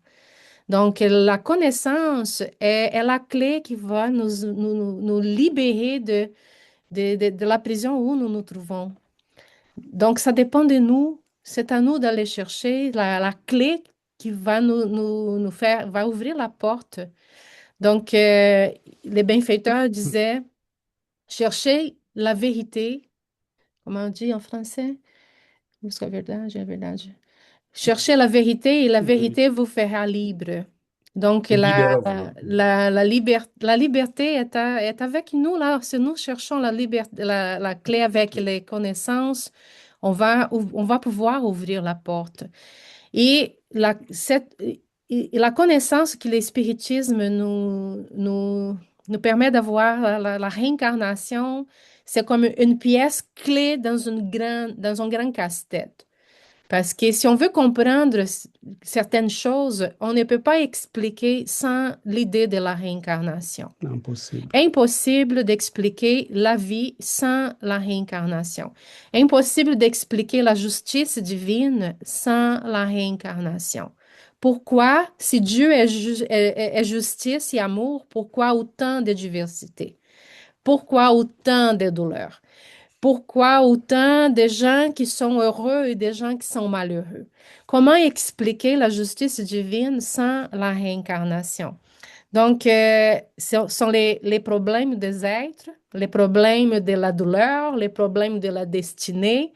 [SPEAKER 1] Donc, la connaissance est la clé qui va nous libérer de la prison où nous nous trouvons. Donc, ça dépend de nous. C'est à nous d'aller chercher la clé qui va nous faire, va ouvrir la porte. Donc, les bienfaiteurs disaient, cherchez la vérité. Comment on dit en français? Busca a verdade, a verdade. Cherchez la vérité et la vérité vous fera libre. Donc,
[SPEAKER 3] Libérez-vous.
[SPEAKER 1] la liberté est avec nous là. Si nous cherchons la liberté, la clé avec les connaissances, on va pouvoir ouvrir la porte. Et la connaissance que le spiritisme nous permet d'avoir, la réincarnation, c'est comme une pièce clé dans un grand casse-tête. Parce que si on veut comprendre certaines choses, on ne peut pas expliquer sans l'idée de la réincarnation.
[SPEAKER 4] Impossible.
[SPEAKER 1] Impossible d'expliquer la vie sans la réincarnation. Impossible d'expliquer la justice divine sans la réincarnation. Pourquoi, si Dieu est justice et amour, pourquoi autant de diversité? Pourquoi autant de douleurs? Pourquoi autant de gens qui sont heureux et des gens qui sont malheureux? Comment expliquer la justice divine sans la réincarnation? Donc, ce sont les problèmes des êtres, les problèmes de la douleur, les problèmes de la destinée,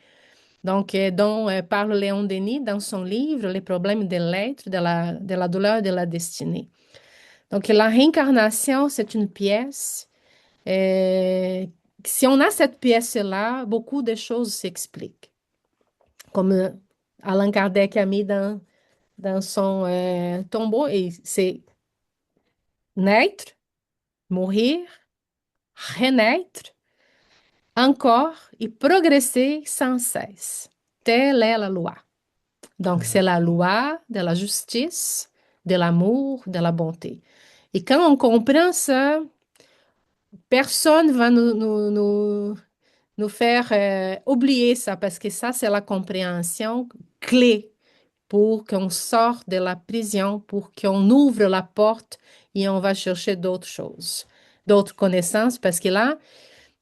[SPEAKER 1] donc, dont parle Léon Denis dans son livre, Les problèmes de l'être, de la douleur et de la destinée. Donc, la réincarnation, c'est une pièce. euh, Si on a cette pièce-là, beaucoup de choses s'expliquent. Comme Allan Kardec a mis dans son tombeau, et c'est naître, mourir, renaître, encore et progresser sans cesse. Telle est la loi. Donc, c'est la loi de la justice, de l'amour, de la bonté. Et quand on comprend ça, personne va nous faire oublier ça, parce que ça, c'est la compréhension clé pour qu'on sorte de la prison, pour qu'on ouvre la porte et on va chercher d'autres choses, d'autres connaissances, parce que là,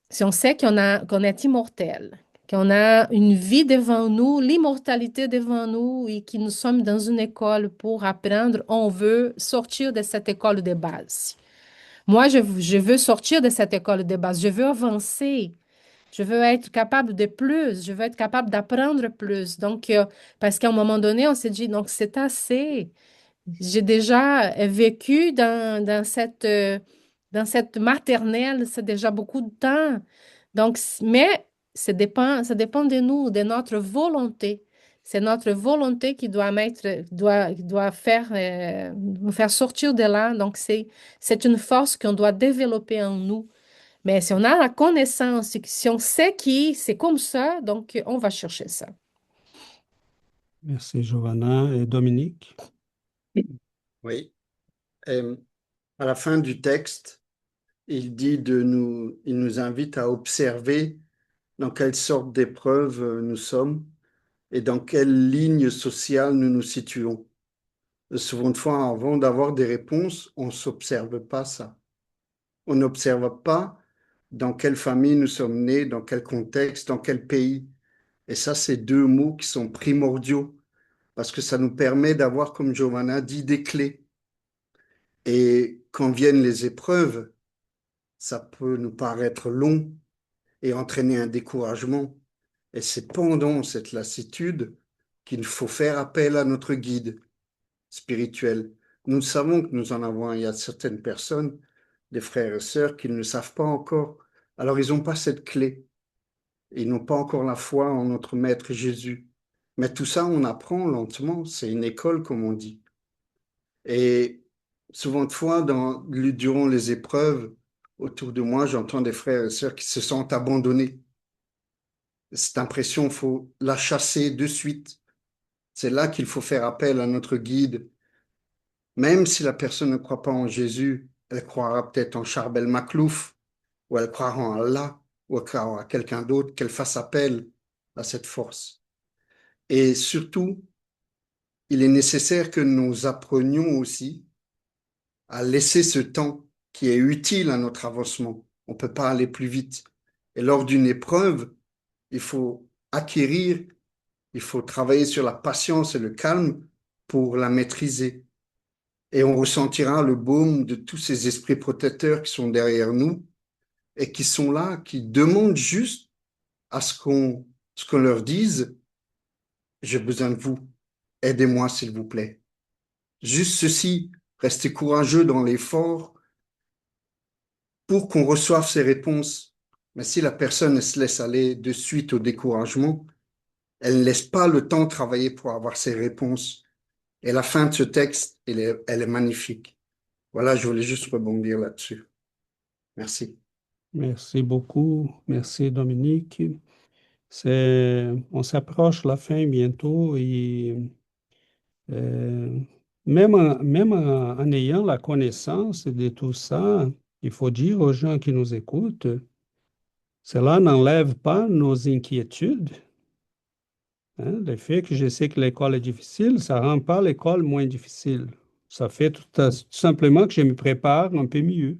[SPEAKER 1] si on sait qu'on est immortel, qu'on a une vie devant nous, l'immortalité devant nous et que nous sommes dans une école pour apprendre, on veut sortir de cette école de base. Moi, je veux sortir de cette école de base, je veux avancer. Je veux être capable de plus, je veux être capable d'apprendre plus. Donc, parce qu'à un moment donné, on s'est dit, donc c'est assez. J'ai déjà vécu dans cette maternelle, c'est déjà beaucoup de temps. Donc, mais ça dépend de nous, de notre volonté. C'est notre volonté qui doit doit faire, nous faire sortir de là. Donc, c'est une force qu'on doit développer en nous. Mais si on a la connaissance, si on sait qui, c'est comme ça, donc on va chercher ça.
[SPEAKER 4] Merci, Giovanna. Et Dominique?
[SPEAKER 6] Oui. À la fin du texte, il nous invite à observer dans quelle sorte d'épreuve nous sommes et dans quelle ligne sociale nous nous situons. Souvent de fois, avant d'avoir des réponses, on ne s'observe pas ça. On n'observe pas dans quelle famille nous sommes nés, dans quel contexte, dans quel pays. Et ça, c'est deux mots qui sont primordiaux parce que ça nous permet d'avoir, comme Giovanna dit, des clés. Et quand viennent les épreuves, ça peut nous paraître long et entraîner un découragement. Et c'est pendant cette lassitude qu'il faut faire appel à notre guide spirituel. Nous savons que nous en avons. Il y a certaines personnes, des frères et sœurs, qui ne le savent pas encore. Alors, ils n'ont pas cette clé. Ils n'ont pas encore la foi en notre Maître Jésus. Mais tout ça, on apprend lentement. C'est une école, comme on dit. Et souvent de fois, durant les épreuves, autour de moi, j'entends des frères et sœurs qui se sentent abandonnés. Cette impression, il faut la chasser de suite. C'est là qu'il faut faire appel à notre guide. Même si la personne ne croit pas en Jésus, elle croira peut-être en Charbel Maclouf, ou elle croira en Allah, ou elle croira à quelqu'un d'autre, qu'elle fasse appel à cette force. Et surtout, il est nécessaire que nous apprenions aussi à laisser ce temps qui est utile à notre avancement. On ne peut pas aller plus vite. Et lors d'une épreuve, il faut acquérir, il faut travailler sur la patience et le calme pour la maîtriser. Et on ressentira le baume de tous ces esprits protecteurs qui sont derrière nous et qui sont là, qui demandent juste à ce qu'on leur dise, j'ai besoin de vous, aidez-moi s'il vous plaît. Juste ceci, restez courageux dans l'effort pour qu'on reçoive ces réponses. Mais si la personne se laisse aller de suite au découragement, elle ne laisse pas le temps de travailler pour avoir ces réponses. Et la fin de ce texte, elle est magnifique. Voilà, je voulais juste rebondir là-dessus. Merci.
[SPEAKER 4] Merci beaucoup. Merci, Dominique. On s'approche de la fin bientôt et euh, en ayant la connaissance de tout ça, il faut dire aux gens qui nous écoutent, cela n'enlève pas nos inquiétudes. Hein. Le fait que je sais que l'école est difficile, ça ne rend pas l'école moins difficile. Ça fait tout simplement que je me prépare un peu mieux.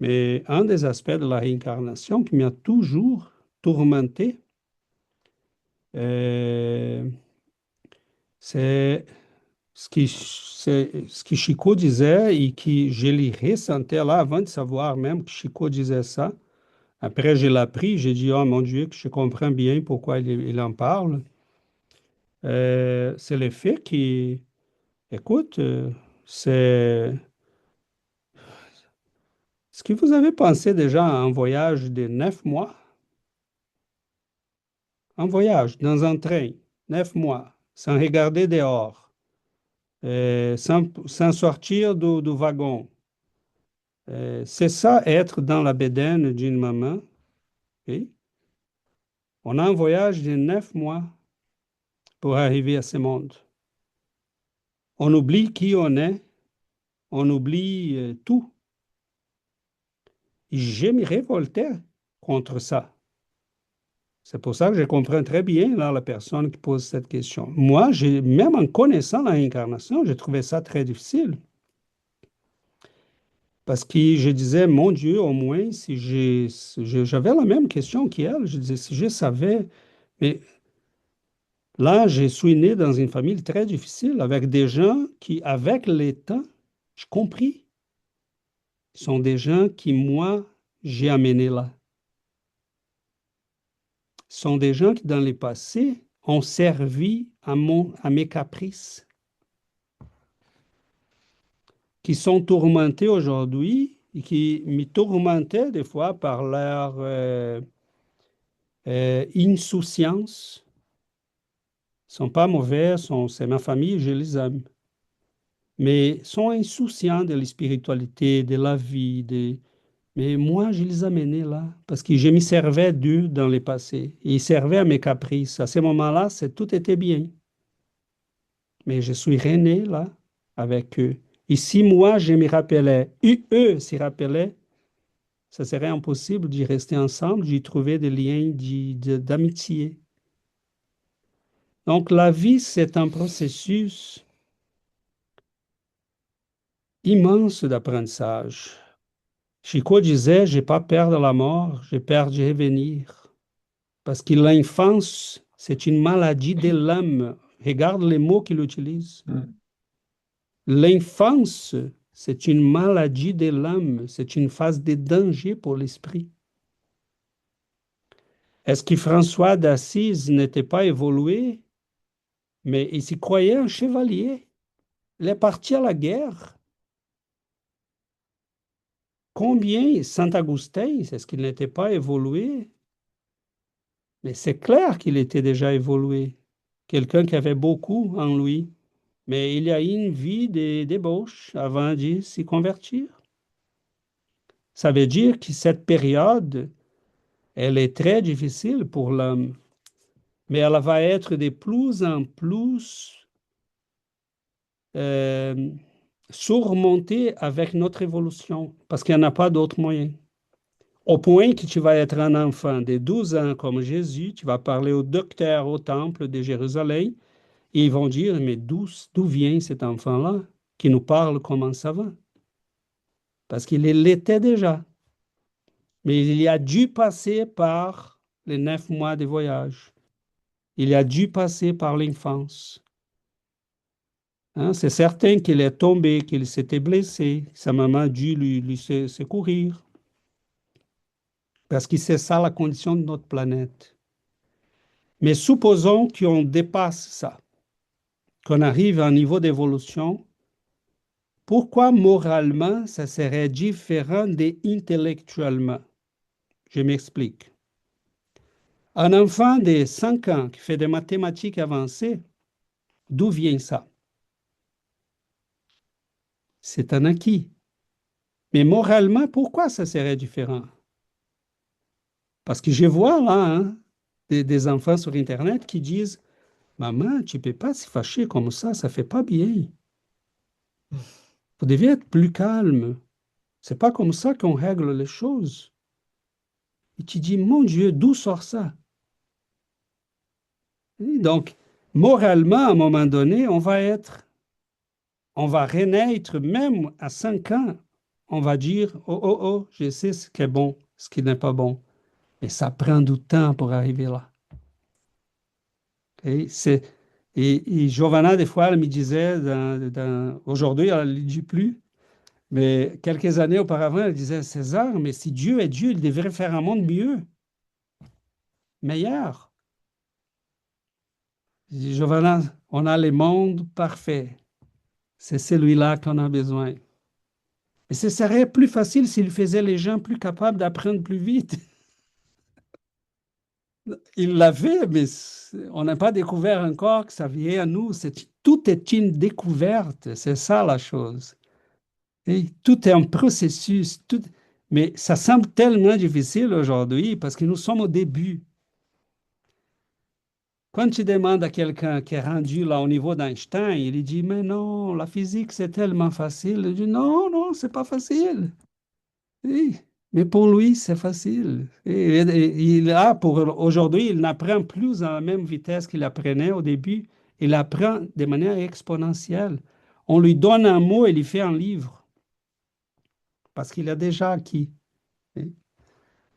[SPEAKER 4] Mais un des aspects de la réincarnation qui m'a toujours tourmenté, euh, c'est c'est ce que Chico disait et que je le ressentais là avant de savoir même que Chico disait ça. Après, je l'ai appris, j'ai dit, oh mon Dieu, que je comprends bien pourquoi il en parle. C'est le fait que, écoute, c'est... Est-ce que vous avez pensé déjà à un voyage de 9 mois? Un voyage dans un train, 9 mois, sans regarder dehors, sans sortir du wagon. C'est ça, être dans la bédaine d'une maman OK? On a un voyage de 9 mois pour arriver à ce monde. On oublie qui on est, on oublie tout. Et j'ai me révolté contre ça. C'est pour ça que je comprends très bien là, la personne qui pose cette question. Moi, même en connaissant la réincarnation, j'ai trouvé ça très difficile. Parce que je disais, mon Dieu, au moins, si j'avais la même question qu'elle, je disais, si je savais, mais là, je suis né dans une famille très difficile, avec des gens qui, avec le temps, j'ai compris, sont des gens qui, moi, j'ai amenés là. Sont des gens qui, dans le passé, ont servi à mes caprices, qui sont tourmentés aujourd'hui et qui me tourmentaient des fois par leur insouciance. Ils ne sont pas mauvais, c'est ma famille, je les aime. Mais sont insouciants de la spiritualité, de la vie. Mais moi, je les amenais là, parce que je m'y servais d'eux dans le passé. Et ils servaient à mes caprices. À ce moment-là, tout était bien. Mais je suis rené là, avec eux. Et si moi, je me rappelais, et eux s'y rappelaient, ça serait impossible d'y rester ensemble, d'y trouver des liens d'amitié. Donc, la vie, c'est un processus immense d'apprentissage. Chico disait, j'ai pas peur de la mort, j'ai peur de revenir. Parce que l'enfance, c'est une maladie de l'âme. Regarde les mots qu'il utilise. L'enfance, c'est une maladie de l'âme, c'est une phase de danger pour l'esprit. Est-ce que François d'Assise n'était pas évolué, mais il s'y croyait un chevalier? Il est parti à la guerre. Combien Saint-Augustin, est-ce qu'il n'était pas évolué? Mais c'est clair qu'il était déjà évolué. Quelqu'un qui avait beaucoup en lui. Mais il y a eu une vie de débauche avant de s'y convertir. Ça veut dire que cette période, elle est très difficile pour l'homme. Mais elle va être de plus en plus surmontée avec notre évolution. Parce qu'il n'y en a pas d'autre moyen. Au point que tu vas être un enfant de 12 ans comme Jésus, tu vas parler au docteur au temple de Jérusalem, et ils vont dire, mais d'où vient cet enfant-là qui nous parle comme un savant? Parce qu'il l'était déjà. Mais il a dû passer par les 9 mois de voyage. Il a dû passer par l'enfance. Hein, c'est certain qu'il est tombé, qu'il s'était blessé. Sa maman a dû lui secourir. Parce que c'est ça la condition de notre planète. Mais supposons qu'on dépasse ça, qu'on arrive à un niveau d'évolution. Pourquoi moralement ça serait différent d'intellectuellement? Je m'explique. Un enfant de 5 ans qui fait des mathématiques avancées, d'où vient ça? C'est un acquis. Mais moralement, pourquoi ça serait différent? Parce que je vois là des enfants sur Internet qui disent, maman, tu ne peux pas se fâcher comme ça ne fait pas bien. Vous devez être plus calme. C'est pas comme ça qu'on règle les choses. Et tu dis, mon Dieu, d'où sort ça? Et donc, moralement, à un moment donné, on va renaître même à 5 ans. On va dire, oh, oh, oh, je sais ce qui est bon, ce qui n'est pas bon. Mais ça prend du temps pour arriver là. Et Giovanna, des fois, elle me disait, aujourd'hui, elle ne le dit plus, mais quelques années auparavant, elle disait, César, mais si Dieu est Dieu, il devrait faire un monde mieux, meilleur. Je dis, Giovanna, on a le monde parfait. C'est celui-là qu'on a besoin. Et ce serait plus facile s'il faisait les gens plus capables d'apprendre plus vite. Il l'avait, mais on n'a pas découvert encore que ça vient à nous. Tout est une découverte, c'est ça la chose. Et tout est un processus. Mais ça semble tellement difficile aujourd'hui parce que nous sommes au début. Quand tu demandes à quelqu'un qui est rendu là au niveau d'Einstein, il dit, mais non, la physique, c'est tellement facile. Il dit, non, non, c'est pas facile. Oui, mais pour lui, c'est facile. Il a, pour aujourd'hui, il n'apprend plus à la même vitesse qu'il apprenait au début. Il apprend de manière exponentielle. On lui donne un mot et il fait un livre parce qu'il a déjà acquis. Oui.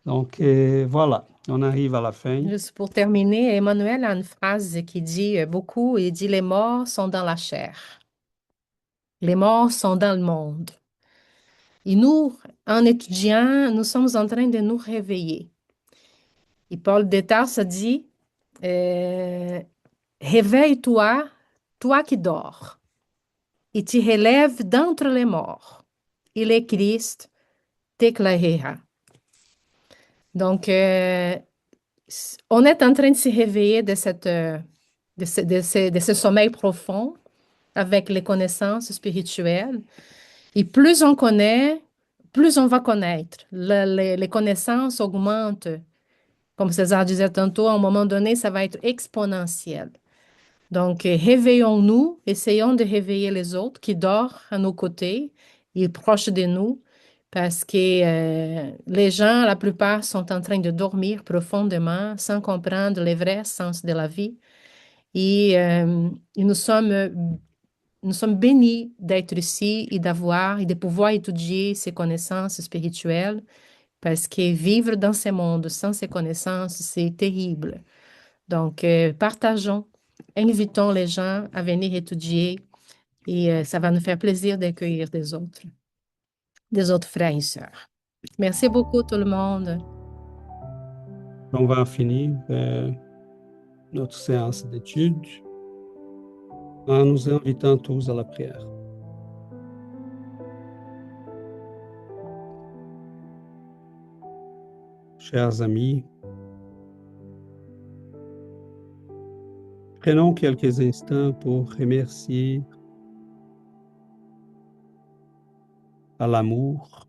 [SPEAKER 4] Donc, voilà, on arrive à la fin.
[SPEAKER 1] Juste pour terminer, Emmanuel a une phrase qui dit beaucoup, il dit, les morts sont dans la chair. Les morts sont dans le monde. Et nous, en étudiant, nous sommes en train de nous réveiller. Et Paul de Tarse dit, euh, réveille-toi, toi qui dors, et te relève d'entre les morts. Et le Christ t'éclairera. Donc, on est en train de se réveiller de ce sommeil profond avec les connaissances spirituelles. Et plus on connaît, plus on va connaître. Les connaissances augmentent. Comme César disait tantôt, à un moment donné, ça va être exponentiel. Donc, réveillons-nous, essayons de réveiller les autres qui dorment à nos côtés et proches de nous, parce que les gens, la plupart, sont en train de dormir profondément sans comprendre le vrai sens de la vie. Et nous sommes bénis d'être ici et d'avoir et de pouvoir étudier ces connaissances spirituelles, parce que vivre dans ce monde sans ces connaissances, c'est terrible. Donc, partageons, invitons les gens à venir étudier et ça va nous faire plaisir d'accueillir des autres frères et sœurs. Merci beaucoup tout le monde.
[SPEAKER 4] On va finir notre séance d'études en nous invitant tous à la prière. Chers amis, prenons quelques instants pour remercier à l'amour,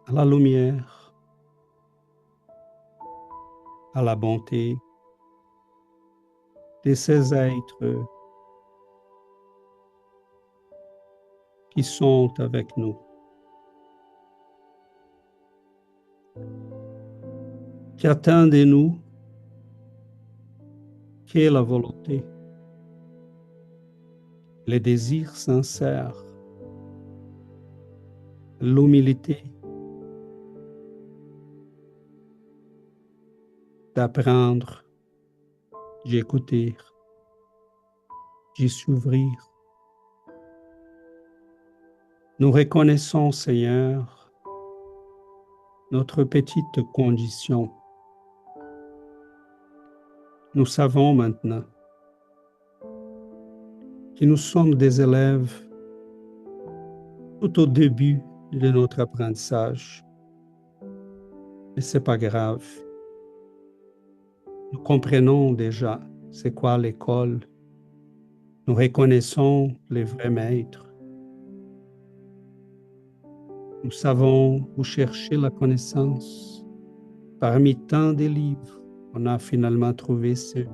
[SPEAKER 4] à la lumière, à la bonté de ces êtres qui sont avec nous, qui attendent de nous qu'est la volonté, les désirs sincères, l'humilité d'apprendre, d'écouter, d'y s'ouvrir. Nous reconnaissons, Seigneur, notre petite condition. Nous savons maintenant que nous sommes des élèves tout au début de notre apprentissage. Mais ce n'est pas grave. Nous comprenons déjà c'est quoi l'école. Nous reconnaissons les vrais maîtres. Nous savons où chercher la connaissance. Parmi tant de livres, on a finalement trouvé ceux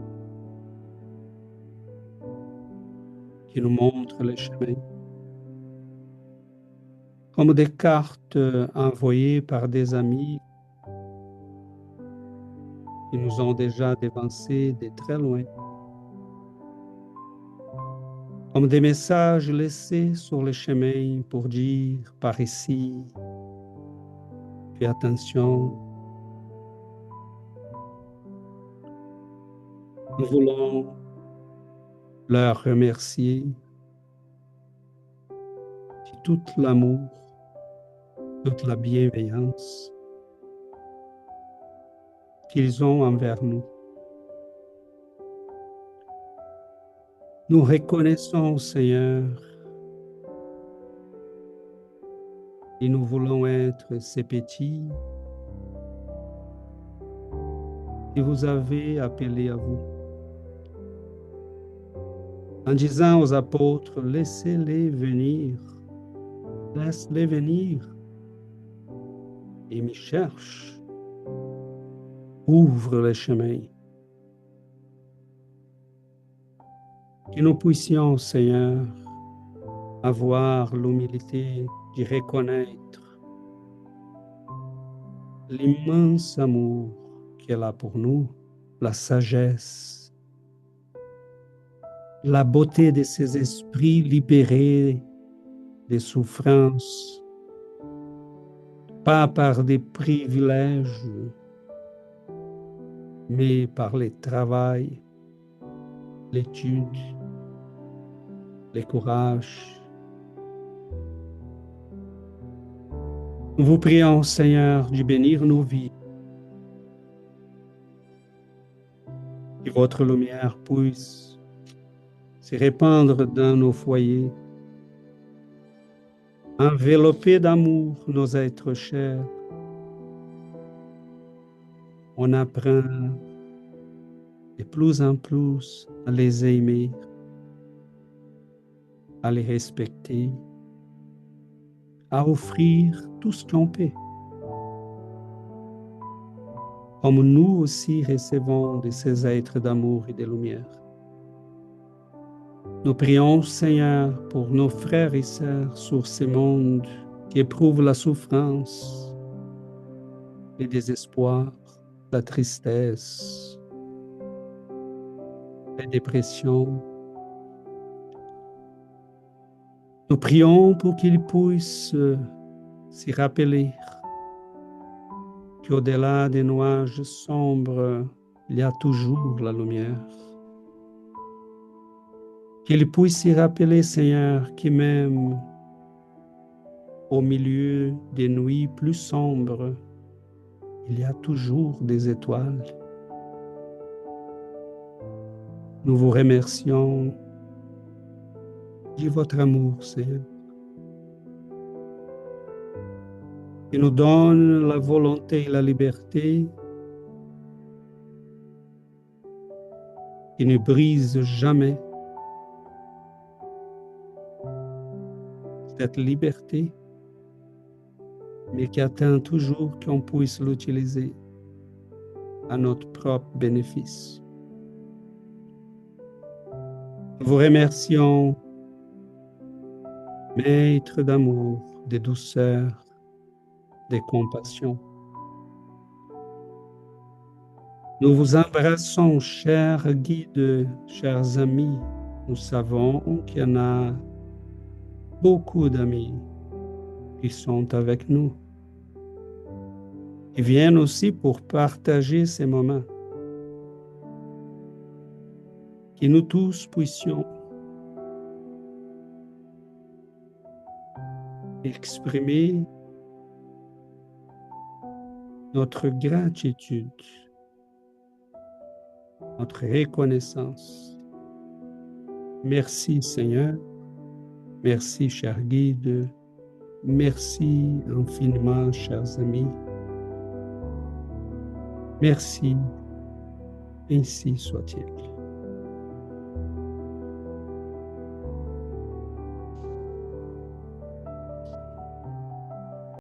[SPEAKER 4] qui nous montrent le chemin. Comme des cartes envoyées par des amis qui nous ont déjà dévancés de très loin. Comme des messages laissés sur le chemin pour dire par ici, fais attention. Nous voulons leur remercier de tout l'amour, toute la bienveillance qu'ils ont envers nous. Nous reconnaissons, Seigneur, et nous voulons être ces petits que vous avez appelés à vous. En disant aux apôtres, laissez-les venir, laisse-les venir. et me cherche. Ouvre le chemin. Que nous puissions, Seigneur, avoir l'humilité de reconnaître l'immense amour qu'elle a pour nous, la sagesse, la beauté de ces esprits libérés des souffrances, pas par des privilèges, mais par le travail, l'étude, le courage. Nous vous prions, Seigneur, de bénir nos vies, que votre lumière puisse se répandre dans nos foyers, envelopper d'amour nos êtres chers. On apprend de plus en plus à les aimer, à les respecter, à offrir tout ce qu'on peut. Comme nous aussi recevons de ces êtres d'amour et de lumière. Nous prions, Seigneur, pour nos frères et sœurs sur ce monde qui éprouvent la souffrance, le désespoir, la tristesse, la dépression. Nous prions pour qu'ils puissent s'y rappeler qu'au-delà des nuages sombres, il y a toujours la lumière. Qu'ils puissent s'y rappeler, Seigneur, que même au milieu des nuits plus sombres, il y a toujours des étoiles. Nous vous remercions de votre amour, Seigneur, qui nous donne la volonté et la liberté, qui ne brise jamais cette liberté, mais qui attend toujours qu'on puisse l'utiliser à notre propre bénéfice. Nous vous remercions, Maître d'amour, de douceur, de compassion. Nous vous embrassons, chers guides, chers amis. Nous savons qu'il y en a beaucoup d'amis qui sont avec nous, qui viennent aussi pour partager ces moments. Que nous tous puissions exprimer notre gratitude, notre reconnaissance. Merci, Seigneur. Merci, cher guide. Merci infiniment, chers amis. Merci. Ainsi soit-il.